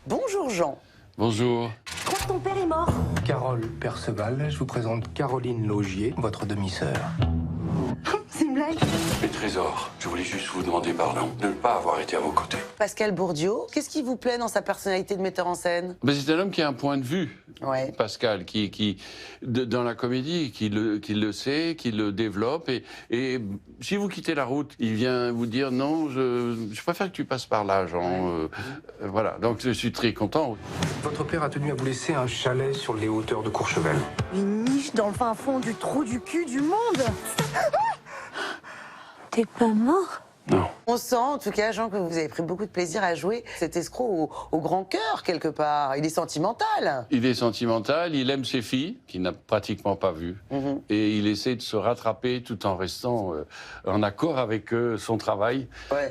Bonjour Jean. Bonjour. Je crois que ton père est mort. Carole Perceval, je vous présente Caroline Laugier, votre demi-sœur. C'est une blague. Mes trésors, je voulais juste vous demander pardon de ne pas avoir été à vos côtés. Pascal Bourdieu, qu'est-ce qui vous plaît dans sa personnalité de metteur en scène ? C'est un homme qui a un point de vue, Pascal, qui dans la comédie, qui le sait, qui le développe. Et si vous quittez la route, il vient vous dire non, je préfère que tu passes par là, Jean. Voilà, donc je suis très content. Votre père a tenu à vous laisser un chalet sur les hauteurs de Courchevel. Une niche dans le fin fond du trou du cul du monde. T'es pas mort ? Non. On sent, en tout cas, Jean, que vous avez pris beaucoup de plaisir à jouer cet escroc au grand cœur, quelque part. Il est sentimental. Il est sentimental, il aime ses filles, qu'il n'a pratiquement pas vues. Et il essaie de se rattraper tout en restant en accord avec son travail,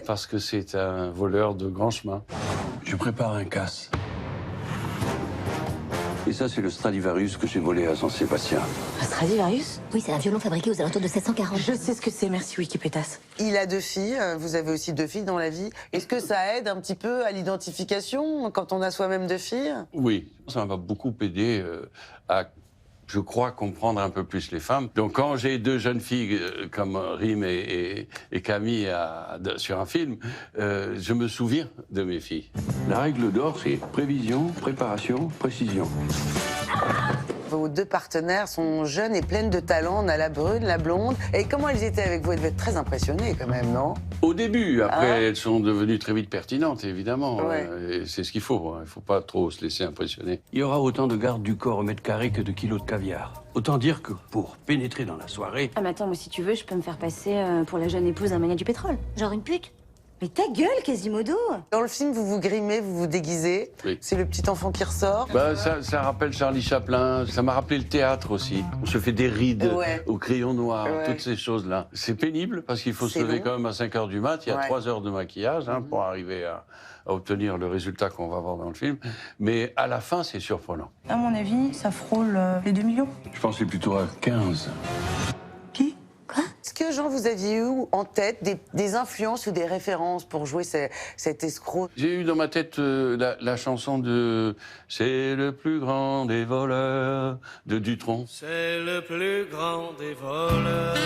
parce que c'est un voleur de grand chemin. Je prépare un casse. Et ça, c'est le Stradivarius que j'ai volé à San-Sébastien. Un Stradivarius? Oui, c'est un violon fabriqué aux alentours de 740. Je sais ce que c'est, merci Wikipétas. Il a 2 filles, vous avez aussi 2 filles dans la vie. Est-ce que ça aide un petit peu à l'identification quand on a soi-même 2 filles? Oui, ça m'a beaucoup aidé à, je crois, comprendre un peu plus les femmes. Donc quand j'ai 2 jeunes filles comme Rim et Camille sur un film, je me souviens de mes filles. La règle d'or, c'est prévision, préparation, précision. Vos 2 partenaires sont jeunes et pleines de talent. On a la brune, la blonde. Et comment elles étaient avec vous? Elles devaient être très impressionnées quand même, non? Au début, après, elles sont devenues très vite pertinentes, évidemment. Ouais. Et c'est ce qu'il faut. Il ne faut pas trop se laisser impressionner. Il y aura autant de gardes du corps au mètre carré que de kilos de caviar. Autant dire que pour pénétrer dans la soirée... Ah mais attends, moi si tu veux, je peux me faire passer pour la jeune épouse d'un magnat du pétrole. Genre une pute? Mais ta gueule, Quasimodo! Dans le film, vous vous grimez, vous vous déguisez. Oui. C'est le petit enfant qui ressort. Ça rappelle Charlie Chaplin. Ça m'a rappelé le théâtre aussi. On se fait des rides au crayon noir, toutes ces choses-là. C'est pénible parce qu'il faut se lever quand même à 5 h du mat. Il y a 3 heures de maquillage pour arriver à obtenir le résultat qu'on va voir dans le film. Mais à la fin, c'est surprenant. À mon avis, ça frôle les 2 millions. Je pensais plutôt à 15. Est-ce que, Jean, vous aviez eu en tête des influences ou des références pour jouer cet escroc? J'ai eu dans ma tête la chanson de « C'est le plus grand des voleurs » de Dutronc. C'est le plus grand des voleurs.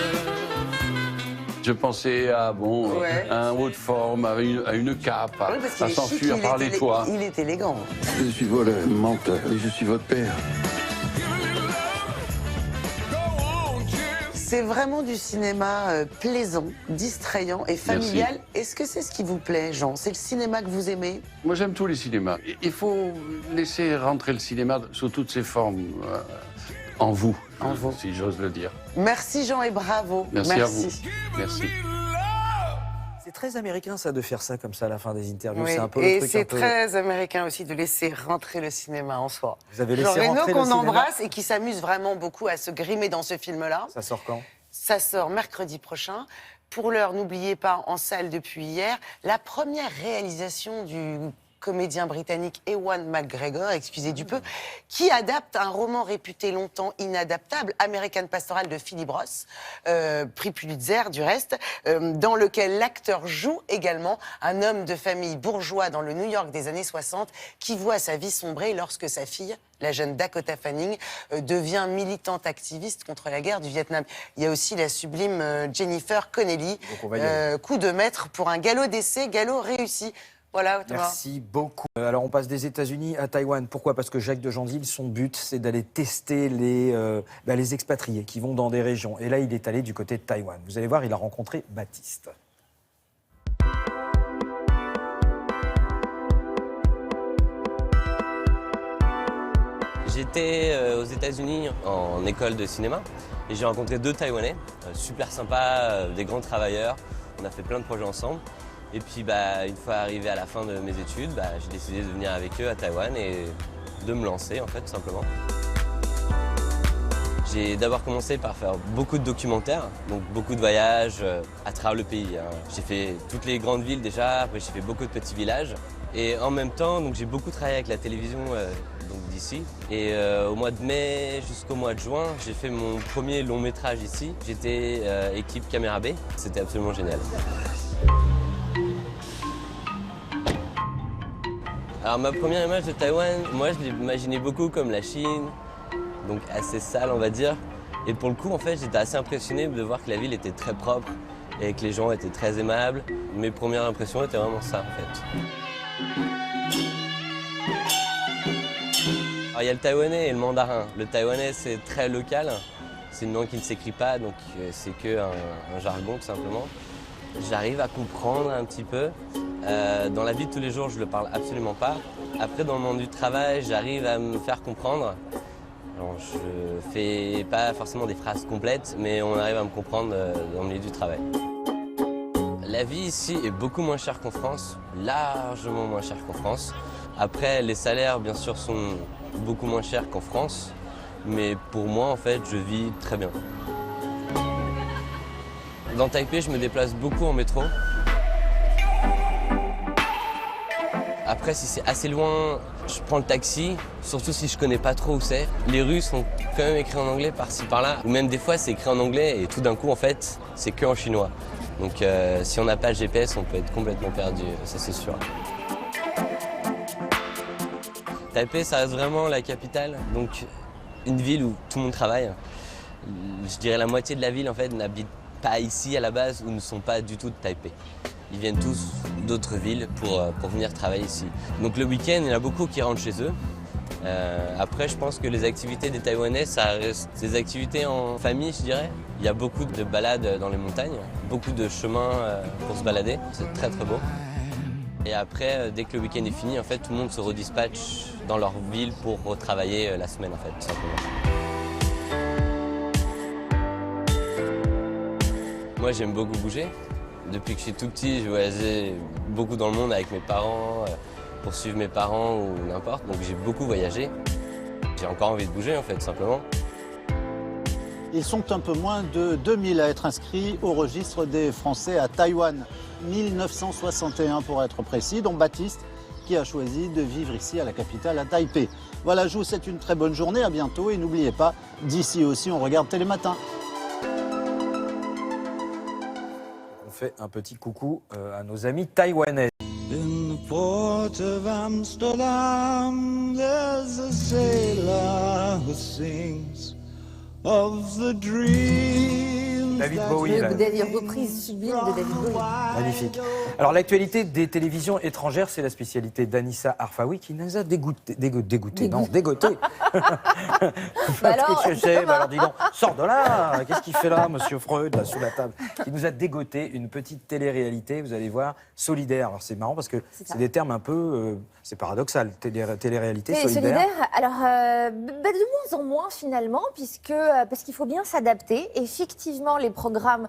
Je pensais à un haut de forme, à une cape, à s'enfuir par les toits. Il est élégant. Je suis voleur, menteur, et je suis votre père. C'est vraiment du cinéma plaisant, distrayant et familial. Est-ce que c'est ce qui vous plaît, Jean? C'est le cinéma que vous aimez? Moi, j'aime tous les cinémas. Il faut laisser rentrer le cinéma sous toutes ses formes en vous, si j'ose le dire. Merci, Jean, et bravo. Merci à vous. Merci. C'est très américain, ça, de faire ça comme ça à la fin des interviews. Oui. C'est un peu et le truc c'est un peu... très américain aussi de laisser rentrer le cinéma en soi. Vous avez laissé Jean Reno rentrer le qu'on cinéma embrasse et qui s'amuse vraiment beaucoup à se grimer dans ce film-là. Ça sort quand? Ça sort mercredi prochain. Pour l'heure, n'oubliez pas, en salle depuis hier, la première réalisation du comédien britannique Ewan McGregor, excusez du peu, qui adapte un roman réputé longtemps inadaptable, American Pastoral de Philip Roth, prix Pulitzer du reste, dans lequel l'acteur joue également un homme de famille bourgeois dans le New York des années 60 qui voit sa vie sombrer lorsque sa fille, la jeune Dakota Fanning, devient militante activiste contre la guerre du Vietnam. Il y a aussi la sublime Jennifer Connelly, coup de maître pour un galop d'essai, galop réussi. Voilà, Thomas. Merci beaucoup. Alors, on passe des États-Unis à Taïwan. Pourquoi? Parce que Jacques de Gentil, son but, c'est d'aller tester les expatriés qui vont dans des régions. Et là, il est allé du côté de Taïwan. Vous allez voir, il a rencontré Baptiste. J'étais aux États-Unis en école de cinéma et j'ai rencontré 2 Taïwanais, super sympas, des grands travailleurs. On a fait plein de projets ensemble. Et puis une fois arrivé à la fin de mes études, j'ai décidé de venir avec eux à Taïwan et de me lancer en fait tout simplement. J'ai d'abord commencé par faire beaucoup de documentaires, donc beaucoup de voyages à travers le pays. J'ai fait toutes les grandes villes déjà, après j'ai fait beaucoup de petits villages. Et en même temps, j'ai beaucoup travaillé avec la télévision d'ici. Et au mois de mai jusqu'au mois de juin, j'ai fait mon premier long métrage ici. J'étais équipe caméra B, c'était absolument génial. Alors ma première image de Taïwan, moi je l'imaginais beaucoup comme la Chine, donc assez sale on va dire. Et pour le coup en fait j'étais assez impressionné de voir que la ville était très propre et que les gens étaient très aimables. Mes premières impressions étaient vraiment ça en fait. Alors il y a le taïwanais et le mandarin. Le taïwanais c'est très local, c'est une langue qui ne s'écrit pas donc c'est qu'un jargon tout simplement. J'arrive à comprendre un petit peu. Dans la vie de tous les jours, je ne le parle absolument pas. Après, dans le monde du travail, j'arrive à me faire comprendre. Alors, je ne fais pas forcément des phrases complètes, mais on arrive à me comprendre dans le milieu du travail. La vie ici est beaucoup moins chère qu'en France, largement moins chère qu'en France. Après, les salaires, bien sûr, sont beaucoup moins chers qu'en France, mais pour moi, en fait, je vis très bien. Dans Taipei, je me déplace beaucoup en métro. Après, si c'est assez loin, Je prends le taxi, surtout si je connais pas trop où c'est. Les rues sont quand même écrites en anglais par-ci par-là. Ou même des fois c'est écrit en anglais et tout d'un coup en fait c'est que en chinois. Donc si on n'a pas le GPS on peut être complètement perdu, ça c'est sûr. Taipei ça reste vraiment la capitale, donc une ville où tout le monde travaille. Je dirais la moitié de la ville en fait n'habite pas ici à la base ou ne sont pas du tout de Taipei. Ils viennent tous d'autres villes pour venir travailler ici. Donc le week-end, il y en a beaucoup qui rentrent chez eux. Après, je pense que les activités des Taïwanais, ça reste des activités en famille, je dirais. Il y a beaucoup de balades dans les montagnes, beaucoup de chemins pour se balader. C'est très très beau. Et après, dès que le week-end est fini, en fait, tout le monde se redispatche dans leur ville pour retravailler la semaine, en fait, tout simplement. Moi, j'aime beaucoup bouger. Depuis que je suis tout petit, je voyageais beaucoup dans le monde avec mes parents, pour suivre mes parents ou n'importe. Donc j'ai beaucoup voyagé. J'ai encore envie de bouger en fait, simplement. Ils sont un peu moins de 2000 à être inscrits au registre des Français à Taïwan. 1961 pour être précis, dont Baptiste qui a choisi de vivre ici à la capitale, à Taipei. Voilà, je vous souhaite une très bonne journée, à bientôt et n'oubliez pas, d'ici aussi on regarde Télématin. Fait un petit coucou à nos amis taïwanais. In the port of Amsterdam, there's a sailor who sings of the dreams. David Bowie, là. Reprise sublime de David Bowie. Magnifique. Alors l'actualité des télévisions étrangères, c'est la spécialité d'Anissa Arfaoui qui nous a dégoûté. Alors, Qu'est-ce que c'est alors dis donc, sors de là. Qu'est-ce qu'il fait là, monsieur Freud, là, sous la table? Qui nous a dégoté une petite télé-réalité, vous allez voir, solidaire. Alors c'est marrant parce que c'est des termes un peu, c'est paradoxal, télé-réalité, solidaire. Alors, de moins en moins finalement, parce qu'il faut bien s'adapter. Effectivement, les programmes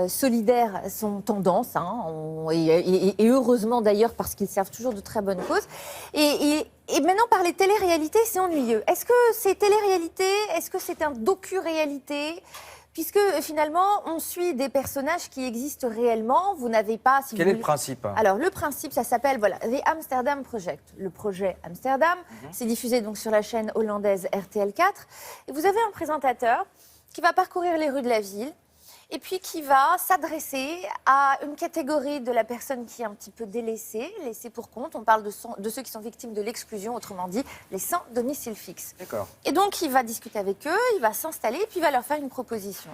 solidaires sont tendance, et heureusement d'ailleurs parce qu'ils servent toujours de très bonnes causes. Et maintenant, parler de télé-réalité, c'est ennuyeux. Est-ce que c'est télé-réalité? Est-ce que c'est un docu-réalité? Puisque finalement, on suit des personnages qui existent réellement. Vous n'avez pas... Quel est le principe? Alors, le principe, ça s'appelle The Amsterdam Project. Le projet Amsterdam, c'est diffusé donc sur la chaîne hollandaise RTL4. Et vous avez un présentateur qui va parcourir les rues de la ville et puis qui va s'adresser à une catégorie de la personne qui est un petit peu délaissée, laissée pour compte. On parle de ceux qui sont victimes de l'exclusion, autrement dit, les sans domicile fixe. D'accord. Et donc, il va discuter avec eux, il va s'installer, et puis il va leur faire une proposition.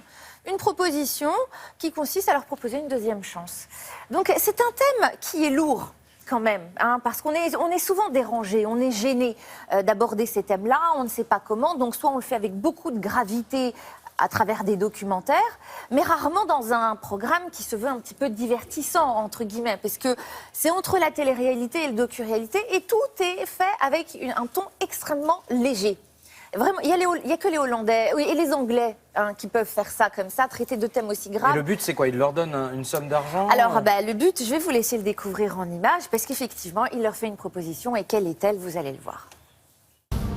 Une proposition qui consiste à leur proposer une deuxième chance. Donc, c'est un thème qui est lourd. Quand même, parce qu'on est souvent dérangé, on est gêné d'aborder ces thèmes-là, on ne sait pas comment, donc soit on le fait avec beaucoup de gravité à travers des documentaires, mais rarement dans un programme qui se veut un petit peu divertissant, entre guillemets, parce que c'est entre la télé-réalité et le docu-réalité, et tout est fait avec un ton extrêmement léger. Vraiment, il y a que les Hollandais et les Anglais qui peuvent faire ça comme ça, traiter de thèmes aussi graves. Et le but, c'est quoi? Il leur donne une somme d'argent? Alors, le but, je vais vous laisser le découvrir en images, parce qu'effectivement, il leur fait une proposition, et quelle est-elle? Vous allez le voir.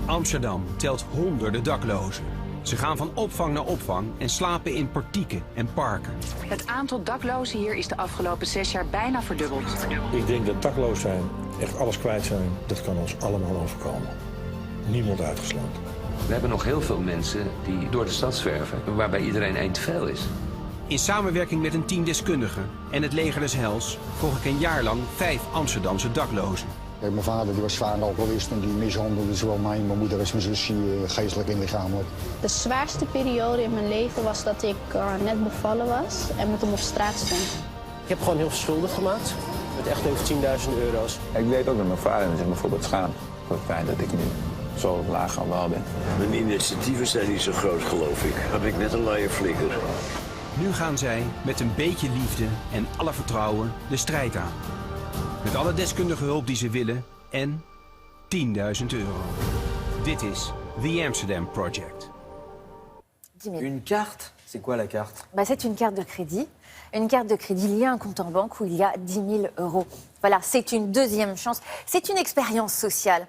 Amsterdam telt honderden daklozen. Ze gaan van opvang naar opvang en slapen in portieken en parken. Het aantal daklozen hier is de afgelopen 6 jaar bijna verdubbeld. Ik denk dat dakloos zijn, echt alles kwijt zijn, dat kan ons allemaal overkomen. Niemand uitgesloten. We hebben nog heel veel mensen die door de stad zwerven, waarbij iedereen één te veel is. In samenwerking met een team deskundigen en het leger des Heils volg ik een jaar lang 5 Amsterdamse daklozen. Kijk, mijn vader die was zwaar alcoholist en die mishandelde zowel mij, mijn moeder als mijn zusje geestelijk en lichamelijk. De zwaarste periode in mijn leven was dat ik net bevallen was en met hem op straat stond. Ik heb gewoon heel veel schulden gemaakt, met echt over 10.000 euro's. Ik weet ook dat mijn vader zich bijvoorbeeld schaamt voor het feit dat ik nu zo laag aan wel ben. Mijn initiatieven zijn niet zo groot, geloof ik. Heb ik net een luie flikker. Nu gaan zij met een beetje liefde en alle vertrouwen de strijd aan. Met alle deskundige hulp die ze willen en 10.000 euro. Dit is The Amsterdam Project. Une carte? C'est quoi la carte? C'est une carte de crédit. Une carte de crédit liée à un compte en banque où il y a 10 000 euros. Voilà, c'est une deuxième chance. C'est une expérience sociale.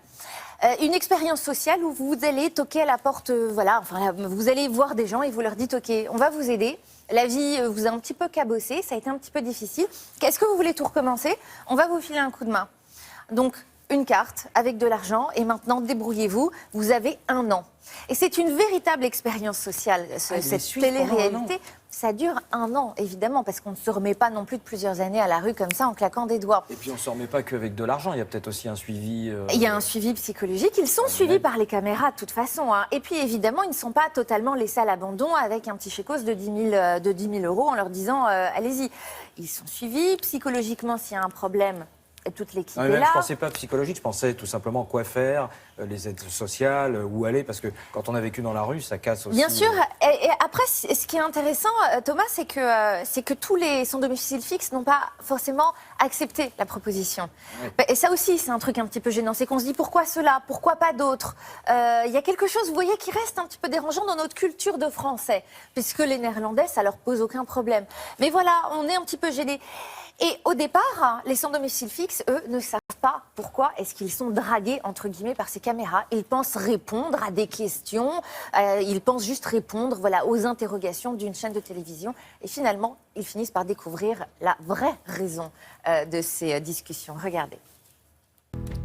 Une expérience sociale où vous allez toquer à la porte, vous allez voir des gens et vous leur dites « Ok, on va vous aider. La vie vous a un petit peu cabossé, ça a été un petit peu difficile. Est-ce que vous voulez tout recommencer? On va vous filer un coup de main. » Donc, une carte avec de l'argent et maintenant débrouillez-vous, vous avez 1 an. Et c'est une véritable expérience sociale, cette télé-réalité. Ça dure 1 an, évidemment, parce qu'on ne se remet pas non plus de plusieurs années à la rue comme ça en claquant des doigts. Et puis on ne se remet pas qu'avec de l'argent, il y a peut-être aussi un suivi... Il y a un suivi psychologique, ils sont suivis par les caméras de toute façon. Hein. Et puis évidemment, ils ne sont pas totalement laissés à l'abandon avec un petit chécos de 10 000 euros en leur disant allez-y. Ils sont suivis psychologiquement s'il y a un problème. Toute l'équipe est là. Je ne pensais pas psychologique, je pensais tout simplement quoi faire, les aides sociales, où aller, parce que quand on a vécu dans la rue, ça casse aussi. Bien sûr. Et après, ce qui est intéressant, Thomas, c'est que tous les sans domicile fixe n'ont pas forcément accepté la proposition. Ouais. Et ça aussi, c'est un truc un petit peu gênant. C'est qu'on se dit pourquoi ceux-là, pourquoi pas d'autres. Il y a quelque chose, vous voyez, qui reste un petit peu dérangeant dans notre culture de français, puisque les Néerlandais, ça leur pose aucun problème. Mais voilà, on est un petit peu gênés. Et au départ, les sans domicile fixe, eux, ne savent pas pourquoi est-ce qu'ils sont dragués, entre guillemets, par ces caméras. Ils pensent répondre à des questions, ils pensent juste répondre aux interrogations d'une chaîne de télévision. Et finalement, ils finissent par découvrir la vraie raison de ces discussions. Regardez.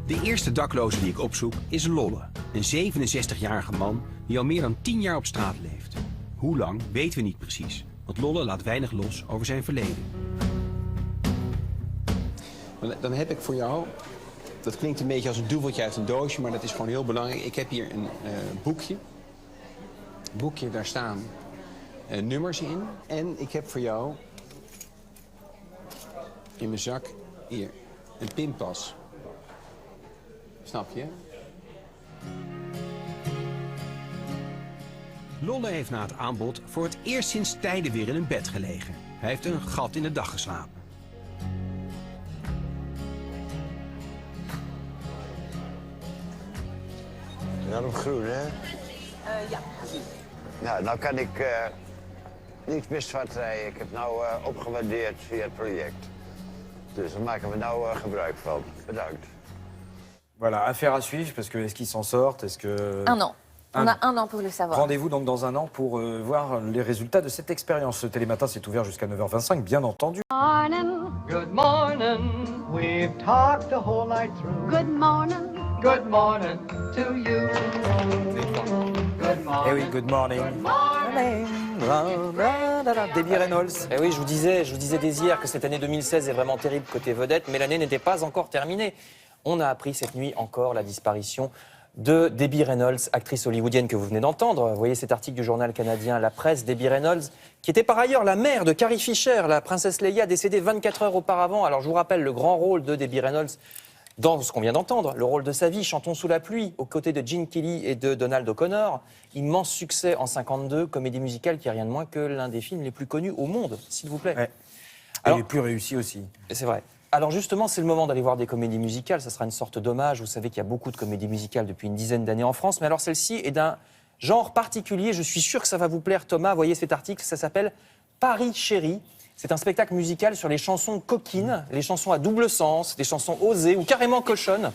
De eerste dakloze die ik opzoek is Lolle, een 67-jarige man die al meer dan 10 jaar op straat leeft. Hoe lang weten we niet precies, want Lolle laat weinig los over zijn verleden. Dan heb ik voor jou, dat klinkt een beetje als een duveltje uit een doosje, maar dat is gewoon heel belangrijk. Ik heb hier een boekje. Boekje, daar staan nummers in. En ik heb voor jou in mijn zak hier een pinpas. Snap je? Lolle heeft na het aanbod voor het eerst sinds tijden weer in een bed gelegen. Hij heeft een gat in de dag geslapen. Ja, op groen, hè? Ja. Nou kan ik niets meer zwart rijden. Ik heb nou opgewaardeerd via het project. Dus daar maken we nou gebruik van. Bedankt. Voilà, affaire à suivre, parce que est-ce qu'ils s'en sortent, est-ce que... 1 an. On a 1 an pour le savoir. Rendez-vous donc dans 1 an pour voir les résultats de cette expérience. Ce Télématin, c'est ouvert jusqu'à 9h25, bien entendu. Good morning, we've talked the whole night through. Good morning to you. Good morning. Eh oui, good morning. Debbie Reynolds. Eh oui, je vous disais dès hier que cette année 2016 est vraiment terrible côté vedette, mais l'année n'était pas encore terminée. On a appris cette nuit encore la disparition de Debbie Reynolds, actrice hollywoodienne que vous venez d'entendre. Vous voyez cet article du journal canadien La Presse, Debbie Reynolds, qui était par ailleurs la mère de Carrie Fisher, la princesse Leia, décédée 24 heures auparavant. Alors je vous rappelle le grand rôle de Debbie Reynolds dans ce qu'on vient d'entendre, le rôle de sa vie, Chantons sous la pluie, aux côtés de Gene Kelly et de Donald O'Connor. Immense succès en 52, comédie musicale qui est rien de moins que l'un des films les plus connus au monde, s'il vous plaît. Ouais. Alors, et les plus réussis aussi. C'est vrai. Alors justement, c'est le moment d'aller voir des comédies musicales. Ça sera une sorte d'hommage. Vous savez qu'il y a beaucoup de comédies musicales depuis une dizaine d'années en France. Mais alors celle-ci est d'un genre particulier. Je suis sûr que ça va vous plaire, Thomas. Voyez cet article, ça s'appelle Paris Chérie. C'est un spectacle musical sur les chansons coquines, les chansons à double sens, des chansons osées ou carrément cochonnes.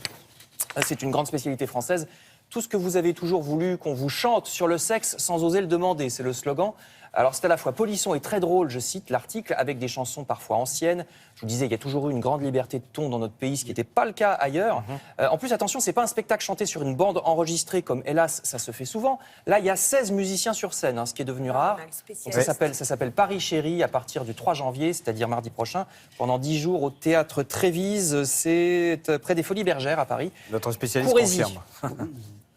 C'est une grande spécialité française. Tout ce que vous avez toujours voulu qu'on vous chante sur le sexe sans oser le demander, c'est le slogan. Alors c'est à la fois polisson et très drôle, je cite l'article, avec des chansons parfois anciennes. Je vous disais, il y a toujours eu une grande liberté de ton dans notre pays, ce qui n'était pas le cas ailleurs. En plus, attention, c'est pas un spectacle chanté sur une bande enregistrée, comme hélas, ça se fait souvent. Là, il y a 16 musiciens sur scène, ce qui est devenu rare. Donc, ça s'appelle Paris Chérie à partir du 3 janvier, c'est-à-dire mardi prochain, pendant 10 jours au théâtre Trévise. C'est près des Folies Bergères à Paris. Notre spécialiste confirme.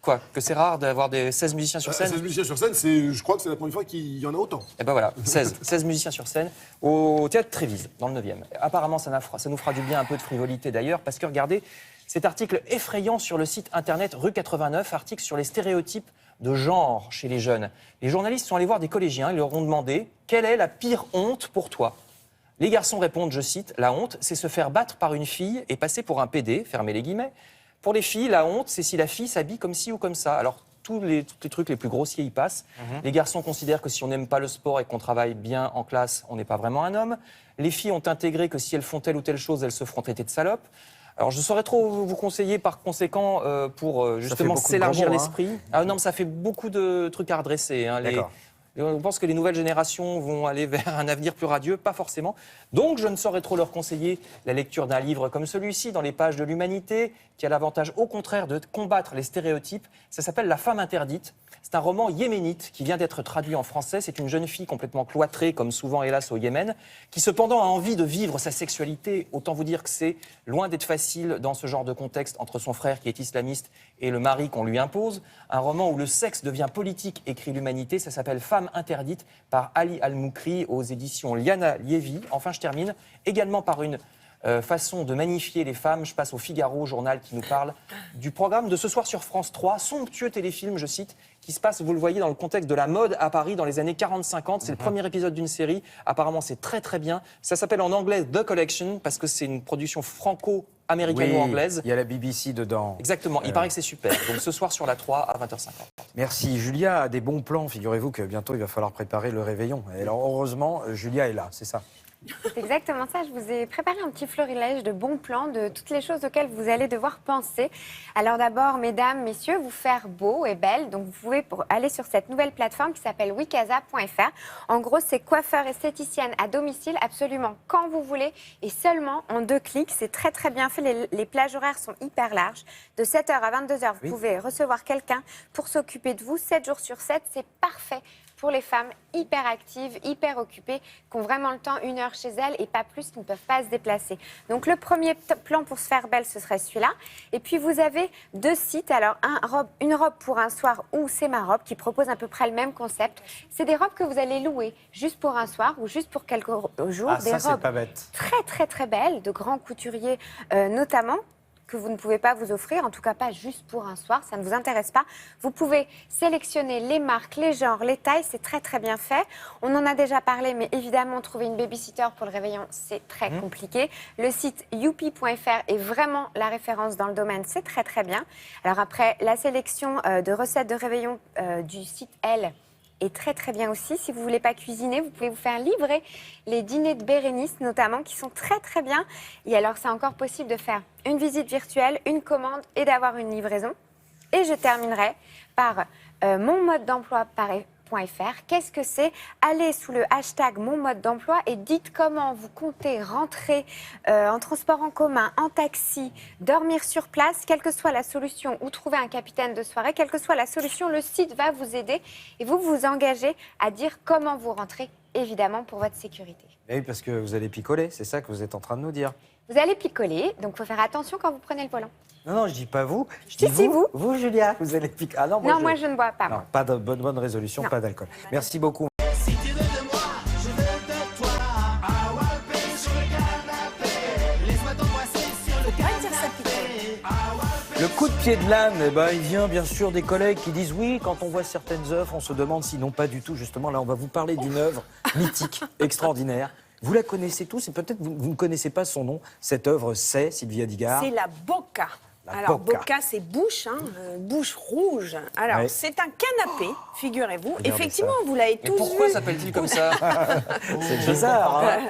Quoi? Que c'est rare d'avoir des 16 musiciens sur scène? 16 musiciens sur scène, je crois que c'est la première fois qu'il y en a autant. Et ben voilà, 16 musiciens sur scène au théâtre Trévise, dans le 9e. Apparemment, ça nous fera du bien, un peu de frivolité d'ailleurs, parce que regardez, cet article effrayant sur le site internet Rue 89, article sur les stéréotypes de genre chez les jeunes. Les journalistes sont allés voir des collégiens, ils leur ont demandé « Quelle est la pire honte pour toi ?» Les garçons répondent, je cite, « La honte, c'est se faire battre par une fille et passer pour un PD, fermez les guillemets. » Pour les filles, la honte, c'est si la fille s'habille comme ci ou comme ça. Alors, tous les trucs les plus grossiers y passent. Les garçons considèrent que si on n'aime pas le sport et qu'on travaille bien en classe, on n'est pas vraiment un homme. Les filles ont intégré que si elles font telle ou telle chose, elles se feront traiter de salope. Alors, je ne saurais trop vous conseiller, par conséquent, pour justement s'élargir l'esprit. Ah non, mais ça fait beaucoup de trucs à redresser. Et on pense que les nouvelles générations vont aller vers un avenir plus radieux, pas forcément. Donc je ne saurais trop leur conseiller la lecture d'un livre comme celui-ci, Dans les pages de l'humanité, qui a l'avantage au contraire de combattre les stéréotypes. Ça s'appelle La femme interdite. C'est un roman yéménite qui vient d'être traduit en français. C'est une jeune fille complètement cloîtrée, comme souvent hélas au Yémen, qui cependant a envie de vivre sa sexualité. Autant vous dire que c'est loin d'être facile dans ce genre de contexte entre son frère qui est islamiste et le mari qu'on lui impose. Un roman où le sexe devient politique, écrit l'humanité. Ça s'appelle Femme interdite par Ali Al-Moukri aux éditions Liana Lievi. Enfin, je termine également par une façon de magnifier les femmes. Je passe au Figaro, journal qui nous parle du programme de ce soir sur France 3, somptueux téléfilm, je cite, qui se passe, vous le voyez, dans le contexte de la mode à Paris dans les années 40-50. C'est le premier épisode d'une série. Apparemment, c'est très très bien. Ça s'appelle en anglais The Collection parce que c'est une production franco-américano-anglaise. Il y a la BBC dedans. Exactement, il paraît que c'est super. Donc ce soir sur la 3 à 20h50. Merci. Julia a des bons plans. Figurez-vous que bientôt, il va falloir préparer le réveillon. Et alors, heureusement, Julia est là, c'est ça. C'est exactement ça. Je vous ai préparé un petit florilège de bons plans, de toutes les choses auxquelles vous allez devoir penser. Alors d'abord, mesdames, messieurs, vous faire beau et belle. Donc vous pouvez aller sur cette nouvelle plateforme qui s'appelle wikaza.fr. En gros, c'est coiffeur esthéticienne à domicile absolument quand vous voulez et seulement en 2 clics. C'est très très bien fait. Les plages horaires sont hyper larges. De 7h à 22h, vous pouvez recevoir quelqu'un pour s'occuper de vous 7 jours sur 7. C'est parfait pour les femmes hyper actives, hyper occupées, qui ont vraiment le temps, 1 heure chez elles et pas plus, qui ne peuvent pas se déplacer. Donc le premier plan pour se faire belle, ce serait celui-là. Et puis vous avez 2 sites. Alors une robe pour un soir ou C'est ma robe, qui propose à peu près le même concept. C'est des robes que vous allez louer juste pour un soir ou juste pour quelques jours. Ah, des ça, c'est robes pas bête. très très très belles, de grands couturiers notamment, que vous ne pouvez pas vous offrir, en tout cas pas juste pour un soir, ça ne vous intéresse pas. Vous pouvez sélectionner les marques, les genres, les tailles, c'est très très bien fait. On en a déjà parlé, mais évidemment, trouver une babysitter pour le réveillon, c'est très compliqué. Le site youpi.fr est vraiment la référence dans le domaine, c'est très très bien. Alors après, la sélection de recettes de réveillon du site Elle est très très bien aussi. Si vous ne voulez pas cuisiner, vous pouvez vous faire livrer les dîners de Bérénice notamment, qui sont très très bien. Et alors c'est encore possible de faire une visite virtuelle, une commande et d'avoir une livraison. Et je terminerai par mon mode d'emploi .fr. Qu'est-ce que c'est? Allez sous le hashtag mon mode d'emploi et dites comment vous comptez rentrer en transport en commun, en taxi, dormir sur place, quelle que soit la solution, ou trouver un capitaine de soirée, quelle que soit la solution, le site va vous aider et vous vous engagez à dire comment vous rentrez, évidemment pour votre sécurité. Et oui, parce que vous allez picoler, c'est ça que vous êtes en train de nous dire. Vous allez picoler, donc il faut faire attention quand vous prenez le volant. Non, je dis pas vous. Je dis vous. Vous, Julia, vous allez picoler. Ah non, moi je ne bois pas. Non, pas de bonne résolution, pas d'alcool. Merci beaucoup. Si tu veux de moi, je veux de toi. À Walpé sur le canapé. Laisse-moi t'embrasser sur le canapé. Le coup de pied de l'âne, il vient bien sûr des collègues qui disent oui, quand on voit certaines œuvres, on se demande si non pas du tout. Justement, là, on va vous parler d'une œuvre mythique, extraordinaire. Vous la connaissez tous et peut-être vous ne connaissez pas son nom. Cette œuvre, c'est Sylvia Digard. C'est la Bocca. Alors, Bocca, c'est bouche, bouche rouge. Alors, c'est un canapé, figurez-vous. Effectivement, vous l'avez tous vu. Pourquoi s'appelle-t-il comme ça? C'est bizarre.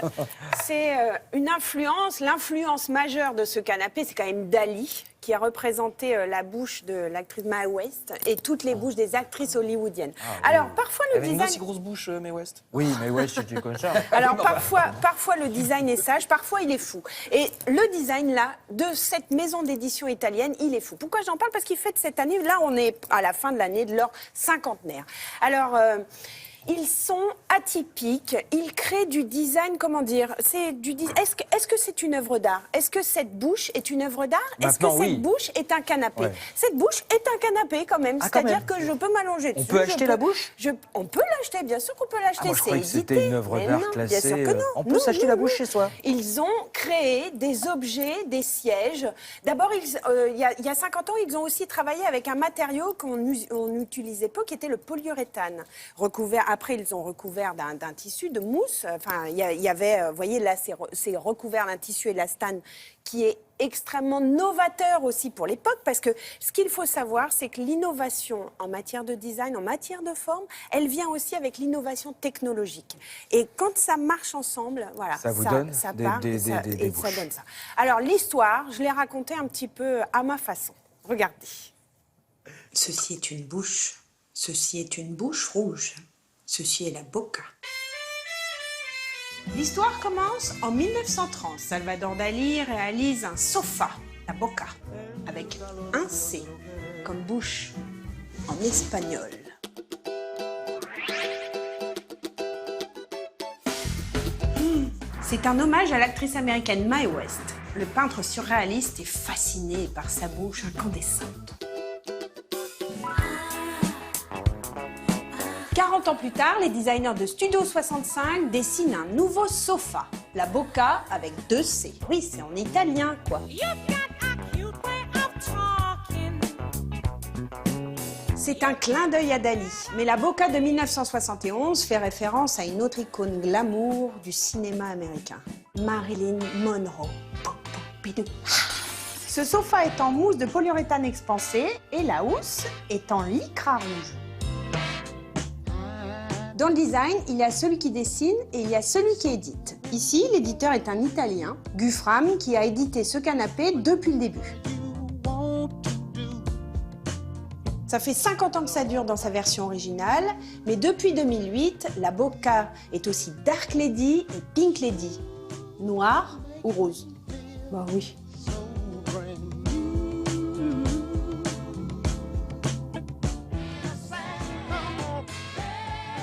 C'est une influence. L'influence majeure de ce canapé, c'est quand même Dali, qui a représenté la bouche de l'actrice Mae West et toutes les bouches des actrices hollywoodiennes. Alors, parfois, le design... Elle avait une aussi grosse bouche, Mae West. Oui, Mae West, tu connais ça. Alors, parfois, le design est sage, parfois, il est fou. Et le design, là, de cette maison d'édition italienne, il est fou. Pourquoi j'en parle? Parce qu'il fête cette année, là, on est à la fin de l'année de leur cinquantenaire. Alors... ils sont atypiques, ils créent du design, comment dire, c'est du est-ce que c'est une œuvre d'art? Est-ce que cette bouche est une œuvre d'art? Est-ce que cette bouche est un canapé? Cette bouche est un canapé quand même, c'est-à-dire que je peux m'allonger dessus. On peut acheter la bouche? On peut l'acheter, bien sûr qu'on peut l'acheter. Moi, je croyais que c'était une œuvre d'art classée. Bien sûr que non. On peut s'acheter la bouche chez soi. Ils ont créé des objets, des sièges. D'abord, il y a 50 ans, ils ont aussi travaillé avec un matériau qu'on utilisait peu, qui était le polyuréthane, recouvert. Après, ils ont recouvert d'un tissu de mousse. Enfin, il y avait, vous voyez, là, c'est recouvert d'un tissu élastane qui est extrêmement novateur aussi pour l'époque, parce que ce qu'il faut savoir, c'est que l'innovation en matière de design, en matière de forme, elle vient aussi avec l'innovation technologique. Et quand ça marche ensemble, voilà, ça donne ça donne ça. Alors, l'histoire, je l'ai racontée un petit peu à ma façon. Regardez. Ceci est une bouche. Ceci est une bouche rouge. Ceci est la Boca. L'histoire commence en 1930. Salvador Dali réalise un sofa, la Boca, avec un C, comme bouche, en espagnol. C'est un hommage à l'actrice américaine Mae West. Le peintre surréaliste est fasciné par sa bouche incandescente. 40 ans plus tard, les designers de Studio 65 dessinent un nouveau sofa, la Boca avec 2 C. Oui, c'est en italien, quoi. C'est un clin d'œil à Dali, mais la Boca de 1971 fait référence à une autre icône glamour du cinéma américain, Marilyn Monroe. Ce sofa est en mousse de polyuréthane expansé et la housse est en lycra rouge. Dans le design, il y a celui qui dessine et il y a celui qui édite. Ici, l'éditeur est un Italien, Gufram, qui a édité ce canapé depuis le début. Ça fait 50 ans que ça dure dans sa version originale, mais depuis 2008, la Boca est aussi Dark Lady et Pink Lady. Noir ou rose? Bah oui.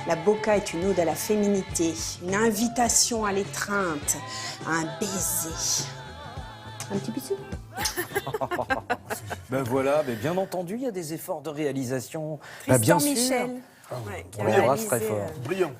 La Boca est une ode à la féminité, une invitation à l'étreinte, à un baiser. Un petit bisou. Ben voilà, mais bien entendu, il y a des efforts de réalisation. Tristan Bien sûr. Michel. Qui a On l'embrasse réalisé, très fort. Brillant.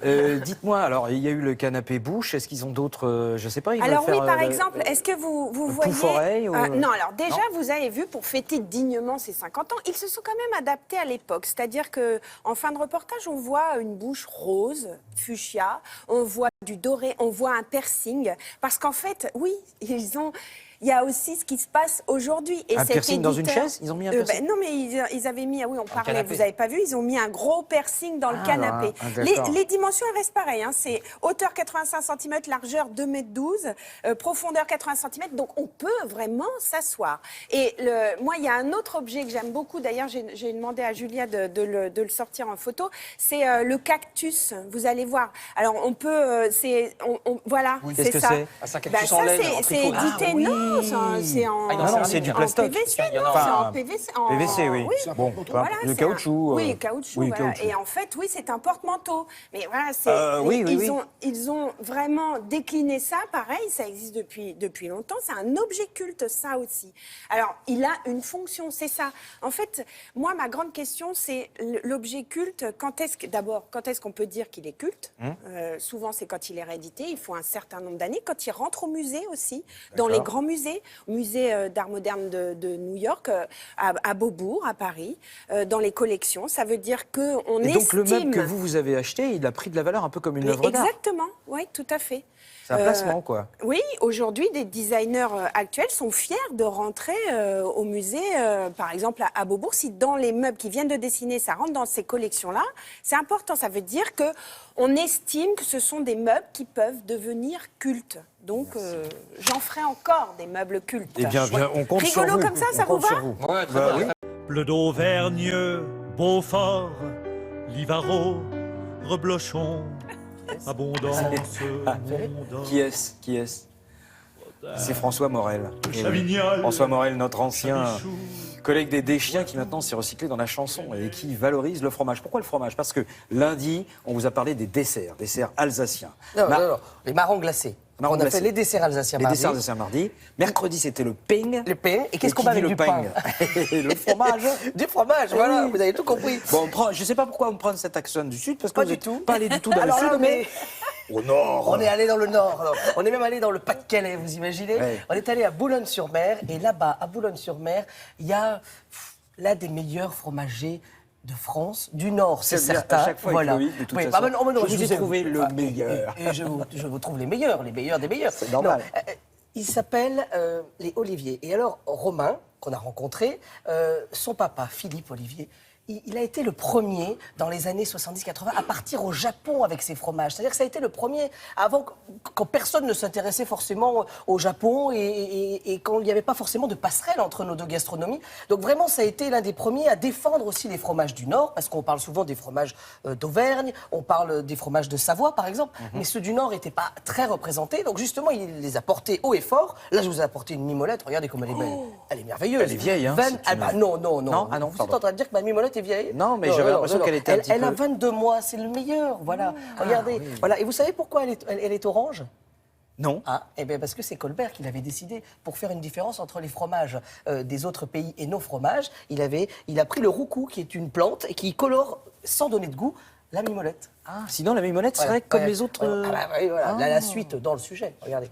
Dites-moi, alors, il y a eu le canapé bouche. Est-ce qu'ils ont d'autres, je sais pas, ils Alors veulent oui, faire, par exemple, est-ce que vous voyez... Pouf-oreille ou... Non, alors déjà, Non. vous avez vu, pour fêter dignement ces 50 ans, ils se sont quand même adaptés à l'époque. C'est-à-dire qu'en fin de reportage, on voit une bouche rose, fuchsia, on voit du doré, on voit un piercing. Parce qu'en fait, oui, il y a aussi ce qui se passe aujourd'hui. Et Un cet piercing dans une éditeur- chaise? Ils ont mis un piercing? Non, mais ils avaient mis, ah oui, on parlait, canapé. vous n'avez pas vu, ils ont mis un gros piercing dans le Ah, canapé. d'accord. Les dimensions, elles restent pareilles. Hein. C'est hauteur 85 cm, largeur 2,12 m, profondeur 80 cm. Donc, on peut vraiment s'asseoir. Et moi, il y a un autre objet que j'aime beaucoup. D'ailleurs, j'ai demandé à Julia de le sortir en photo. C'est le cactus. Vous allez voir. Alors, on peut... voilà, Oui. c'est Qu'est-ce que ça. c'est? Ah, c'est un cactus en ça, laine, c'est en tricot. édité. Ah, oui. Non, c'est en... Ah, non, c'est du plastoc. En PVC, Il y en a non, un. c'est en PVC. PVC, oui. Bon, Voilà, le c'est caoutchouc. Oui, caoutchouc. oui, voilà. caoutchouc. Et en fait, oui, c'est un porte-manteau. Mais voilà, oui, ils ont vraiment décliné ça. Pareil, ça existe depuis longtemps. C'est un objet culte, ça aussi. Alors, il a une fonction, c'est ça. En fait, moi, ma grande question, c'est l'objet culte. Quand est-ce qu'on peut dire qu'il est culte? Souvent, c'est quand il est réédité. Il faut un certain nombre d'années. Quand il rentre au musée aussi, dans les grands musées, au musée d'art moderne de New York, à Beaubourg, à Paris, dans les collections. Ça veut dire qu'on estime... Et donc, le meuble que vous avez acheté, il a pris de la valeur un peu comme une œuvre d'art. Exactement, oui, tout à fait. C'est un placement, quoi. Oui, aujourd'hui, des designers actuels sont fiers de rentrer au musée, par exemple à Beaubourg. Si dans les meubles qui viennent de dessiner, ça rentre dans ces collections-là, c'est important. Ça veut dire qu'on estime que ce sont des meubles qui peuvent devenir cultes. Donc, j'en ferai encore des meubles cultes. Eh bien, on compte sur vous. Rigolo comme ça On vous compte va sur vous. Ouais, très Bah bien. oui. Bleu d'Auvergne, Beaufort, Livaro, Reblochon, abondance, Qui est-ce C'est François Morel. Eh oui. Chavignol, François Morel, notre ancien Chabichou. collègue des Chiens qui maintenant s'est recyclé dans la chanson et qui valorise le fromage. Pourquoi le fromage? Parce que lundi, on vous a parlé des desserts alsaciens. Non, les marrons glacés. Marrons on a glacés. fait les desserts alsaciens Les mardi. desserts alsaciens mardi. Mercredi, c'était le pain. Le pain. Et qu'est-ce qu'on qui met dit avec le du pain? Le fromage. Du fromage, Eh voilà, oui. vous avez tout compris. Bon, je ne sais pas pourquoi on prend cet accent du Sud, parce que Pas vous du êtes tout. pas allé du tout dans Alors le là, Sud, mais... Au nord. On est allé dans le nord. Alors, on est même allé dans le Pas-de-Calais, vous imaginez? Ouais. On est allé à Boulogne-sur-Mer. Et là-bas, à Boulogne-sur-Mer, il y a l'un des meilleurs fromagers de France, du Nord, c'est C'est bien, certain. à chaque fois avec Loïc, de toute façon. bah, non, Je vous ai trouvé le meilleur. Et je vous trouve les meilleurs des meilleurs. C'est normal. Non, il s'appelle les Olivier. Et alors, Romain, qu'on a rencontré, son papa, Philippe Olivier, il a été le premier dans les années 70-80 à partir au Japon avec ses fromages. C'est-à-dire que ça a été le premier avant quand personne ne s'intéressait forcément au Japon et quand il n'y avait pas forcément de passerelle entre nos deux gastronomies. Donc vraiment, ça a été l'un des premiers à défendre aussi les fromages du Nord, parce qu'on parle souvent des fromages d'Auvergne, on parle des fromages de Savoie par exemple, mais ceux du Nord n'étaient pas très représentés. Donc justement, il les a portés haut et fort. Là, je vous ai apporté une mimolette. Regardez comme elle est belle. Elle est merveilleuse. Elle est vieille, hein. Non. Ah non, Vous êtes en train de dire que ma mimolette est vieille? Non, mais j'avais l'impression qu'elle était un petit Elle a peu... 22 mois, c'est le meilleur, voilà. Regardez, voilà. Et vous savez pourquoi elle est orange? Non. Eh bien parce que c'est Colbert qui l'avait décidé pour faire une différence entre les fromages des autres pays et nos fromages. Il a pris le roucou, qui est une plante et qui colore, sans donner de goût, la mimolette. Sinon, la mimolette serait comme les autres... oui, voilà. La suite dans le sujet, regardez.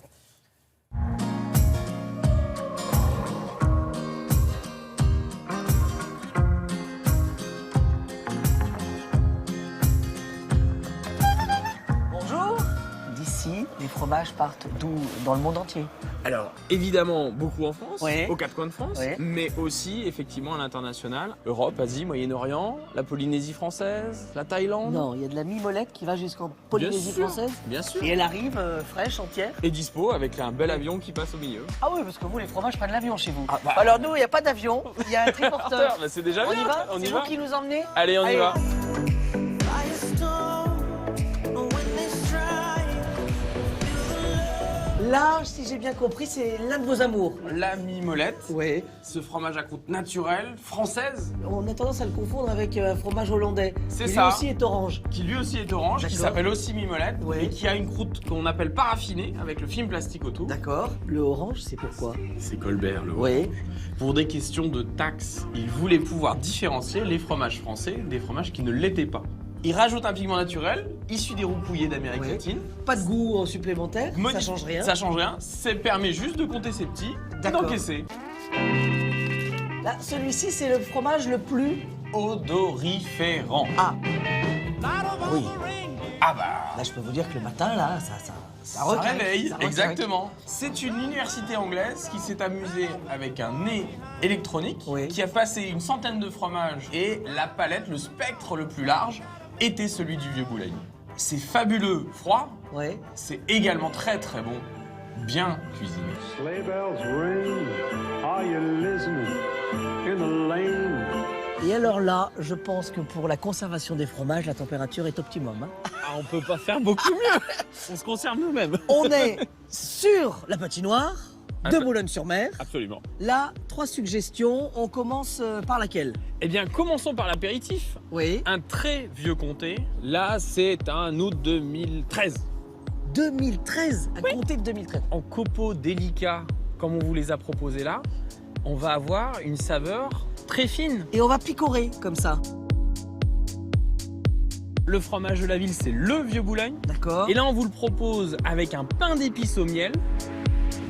Les fromages partent d'où dans le monde entier? Alors, évidemment, beaucoup en France, Oui. aux quatre coins de France, Oui. mais aussi, effectivement, à l'international. Europe, Asie, Moyen-Orient, la Polynésie française, la Thaïlande. Non, il y a de la mimolette qui va jusqu'en Polynésie Bien sûr, française. bien sûr. Et elle arrive fraîche, entière. Et dispo avec un bel avion qui passe au milieu. Ah oui, parce que vous, les fromages prennent l'avion chez vous. bah. Alors nous, il n'y a pas d'avion, il y a un triporteur. Bah, c'est déjà On bien. y va? On y C'est va. vous qui nous emmenez? Allez, on y va. Là, si j'ai bien compris, c'est l'un de vos amours. La mimolette. Oui. Ce fromage à croûte naturelle, française. On a tendance à le confondre avec un fromage hollandais. C'est qui ça. Lui aussi est orange. Qui lui aussi est orange, qui D'accord. s'appelle aussi mimolette, Oui. et qui a une croûte qu'on appelle paraffinée, avec le film plastique autour. D'accord. Le orange, c'est pourquoi? C'est Colbert, le Oui. orange. Pour des questions de taxes, il voulait pouvoir différencier les fromages français des fromages qui ne l'étaient pas. Il rajoute un pigment naturel, issu des roux-pouillés d'Amérique Oui. latine. Pas de goût supplémentaire, ça change rien. Ça change rien, ça permet juste de compter ses petits, D'accord. d'encaisser. Là, celui-ci, c'est le fromage le plus odoriférant. Ah. Oui. Ah bah. Là, je peux vous dire que le matin, là, ça Ça requinque, réveille, ça requinque. exactement. C'est une université anglaise qui s'est amusée avec un nez électronique, qui a passé une centaine de fromages et la palette, le spectre le plus large, était celui du vieux Boulogne. C'est fabuleux froid, c'est également très très bon, bien cuisiné. Sleigh bells ring, are you listening in the lane? Et alors là, je pense que pour la conservation des fromages, la température est optimum. Hein. Ah, on peut pas faire beaucoup mieux. On se conserve nous-mêmes. On est sur la patinoire de Boulogne-sur-Mer. Absolument. Là, 3 suggestions. On commence par laquelle? Eh bien, commençons par l'apéritif. Oui. Un très vieux comté. Là, c'est un août 2013. 2013, un comté de 2013. En copeaux délicats, comme on vous les a proposés là, on va avoir une saveur très fine. Et on va picorer comme ça. Le fromage de la ville, c'est le vieux Boulogne. D'accord. Et là, on vous le propose avec un pain d'épices au miel.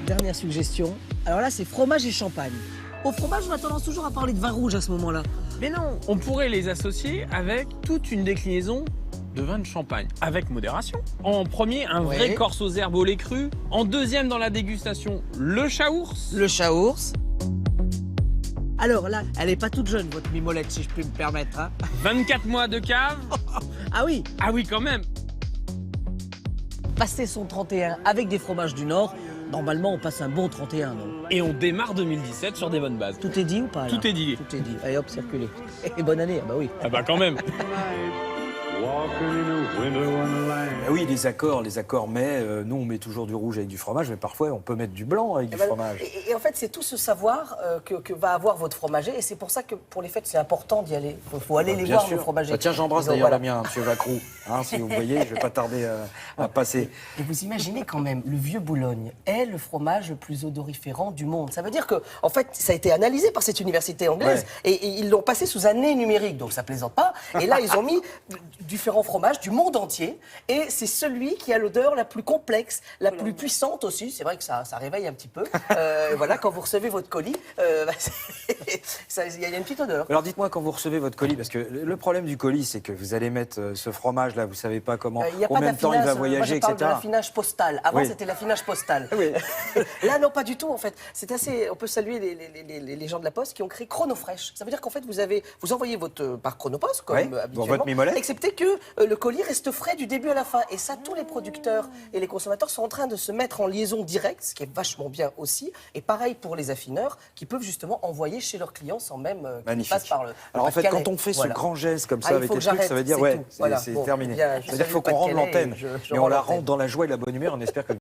Dernière suggestion. Alors là, c'est fromage et champagne. Au fromage, on a tendance toujours à parler de vin rouge à ce moment-là. Mais non, on pourrait les associer avec toute une déclinaison de vin de champagne, avec modération. En premier, un vrai corse aux herbes au lait cru. En deuxième, dans la dégustation, le chaours. Le chaours. Alors là, elle est pas toute jeune, votre mimolette, si je puis me permettre. Hein. 24 mois de cave. Ah oui. Ah oui, quand même. Passer son 31 avec des fromages du Nord, normalement, on passe un bon 31, non? Et on démarre 2017 sur des bonnes bases. Tout est dit ou pas là? Tout est dit. Tout est dit. Allez hop, circulez. Et bonne année, ah bah oui. Ah bah quand même. Ah oui, les accords mais nous on met toujours du rouge avec du fromage, mais parfois on peut mettre du blanc avec du fromage. Et en fait, c'est tout ce savoir que va avoir votre fromager, et c'est pour ça que pour les fêtes, c'est important d'y aller. Il faut aller les Bien voir, sûr. nos fromagers. Bah, tiens, j'embrasse Ils ont- d'ailleurs voilà. le mien, monsieur Vacroux. Hein, si vous me voyez, je vais pas tarder à passer. Et vous imaginez quand même, le vieux Boulogne est le fromage le plus odoriférant du monde. Ça veut dire que, en fait, ça a été analysé par cette université anglaise, et ils l'ont passé sous un nez numérique, donc ça plaisante pas. Et là, ils ont mis différents fromages du monde entier, et c'est c'est celui qui a l'odeur la plus complexe, la plus puissante aussi. C'est vrai que ça réveille un petit peu. Voilà, quand vous recevez votre colis, il y a une petite odeur. Alors dites-moi quand vous recevez votre colis, parce que le problème du colis, c'est que vous allez mettre ce fromage là, vous savez pas comment, Il y a en pas même temps il va d'affinage, voyager, moi, je parle etc. de l'affinage postal. Avant, Oui. c'était l'affinage postal. Oui. Là, non, pas du tout, en fait. C'est assez... On peut saluer les gens de la Poste qui ont créé Chronofresh. Ça veut dire qu'en fait, vous envoyez par Chronopost, comme Oui, habituellement, dans votre mimolette. excepté que le colis reste frais du début à la fin. Et ça, tous les producteurs et les consommateurs sont en train de se mettre en liaison directe, ce qui est vachement bien aussi. Et pareil pour les affineurs, qui peuvent justement envoyer chez leurs clients sans même qu'ils passent par le Alors en fait, Pas-de-Calais. quand on fait Voilà. ce grand geste comme ça Il avec faut les que trucs, ça j'arrête, veut dire c'est ouais, tout. Voilà. c'est Bon, terminé. bien, C'est-à-dire qu'il faut qu'on Pas-de-Calais rende l'antenne. et je Mais on rends la l'antenne. rend dans la joie et la bonne humeur. On espère que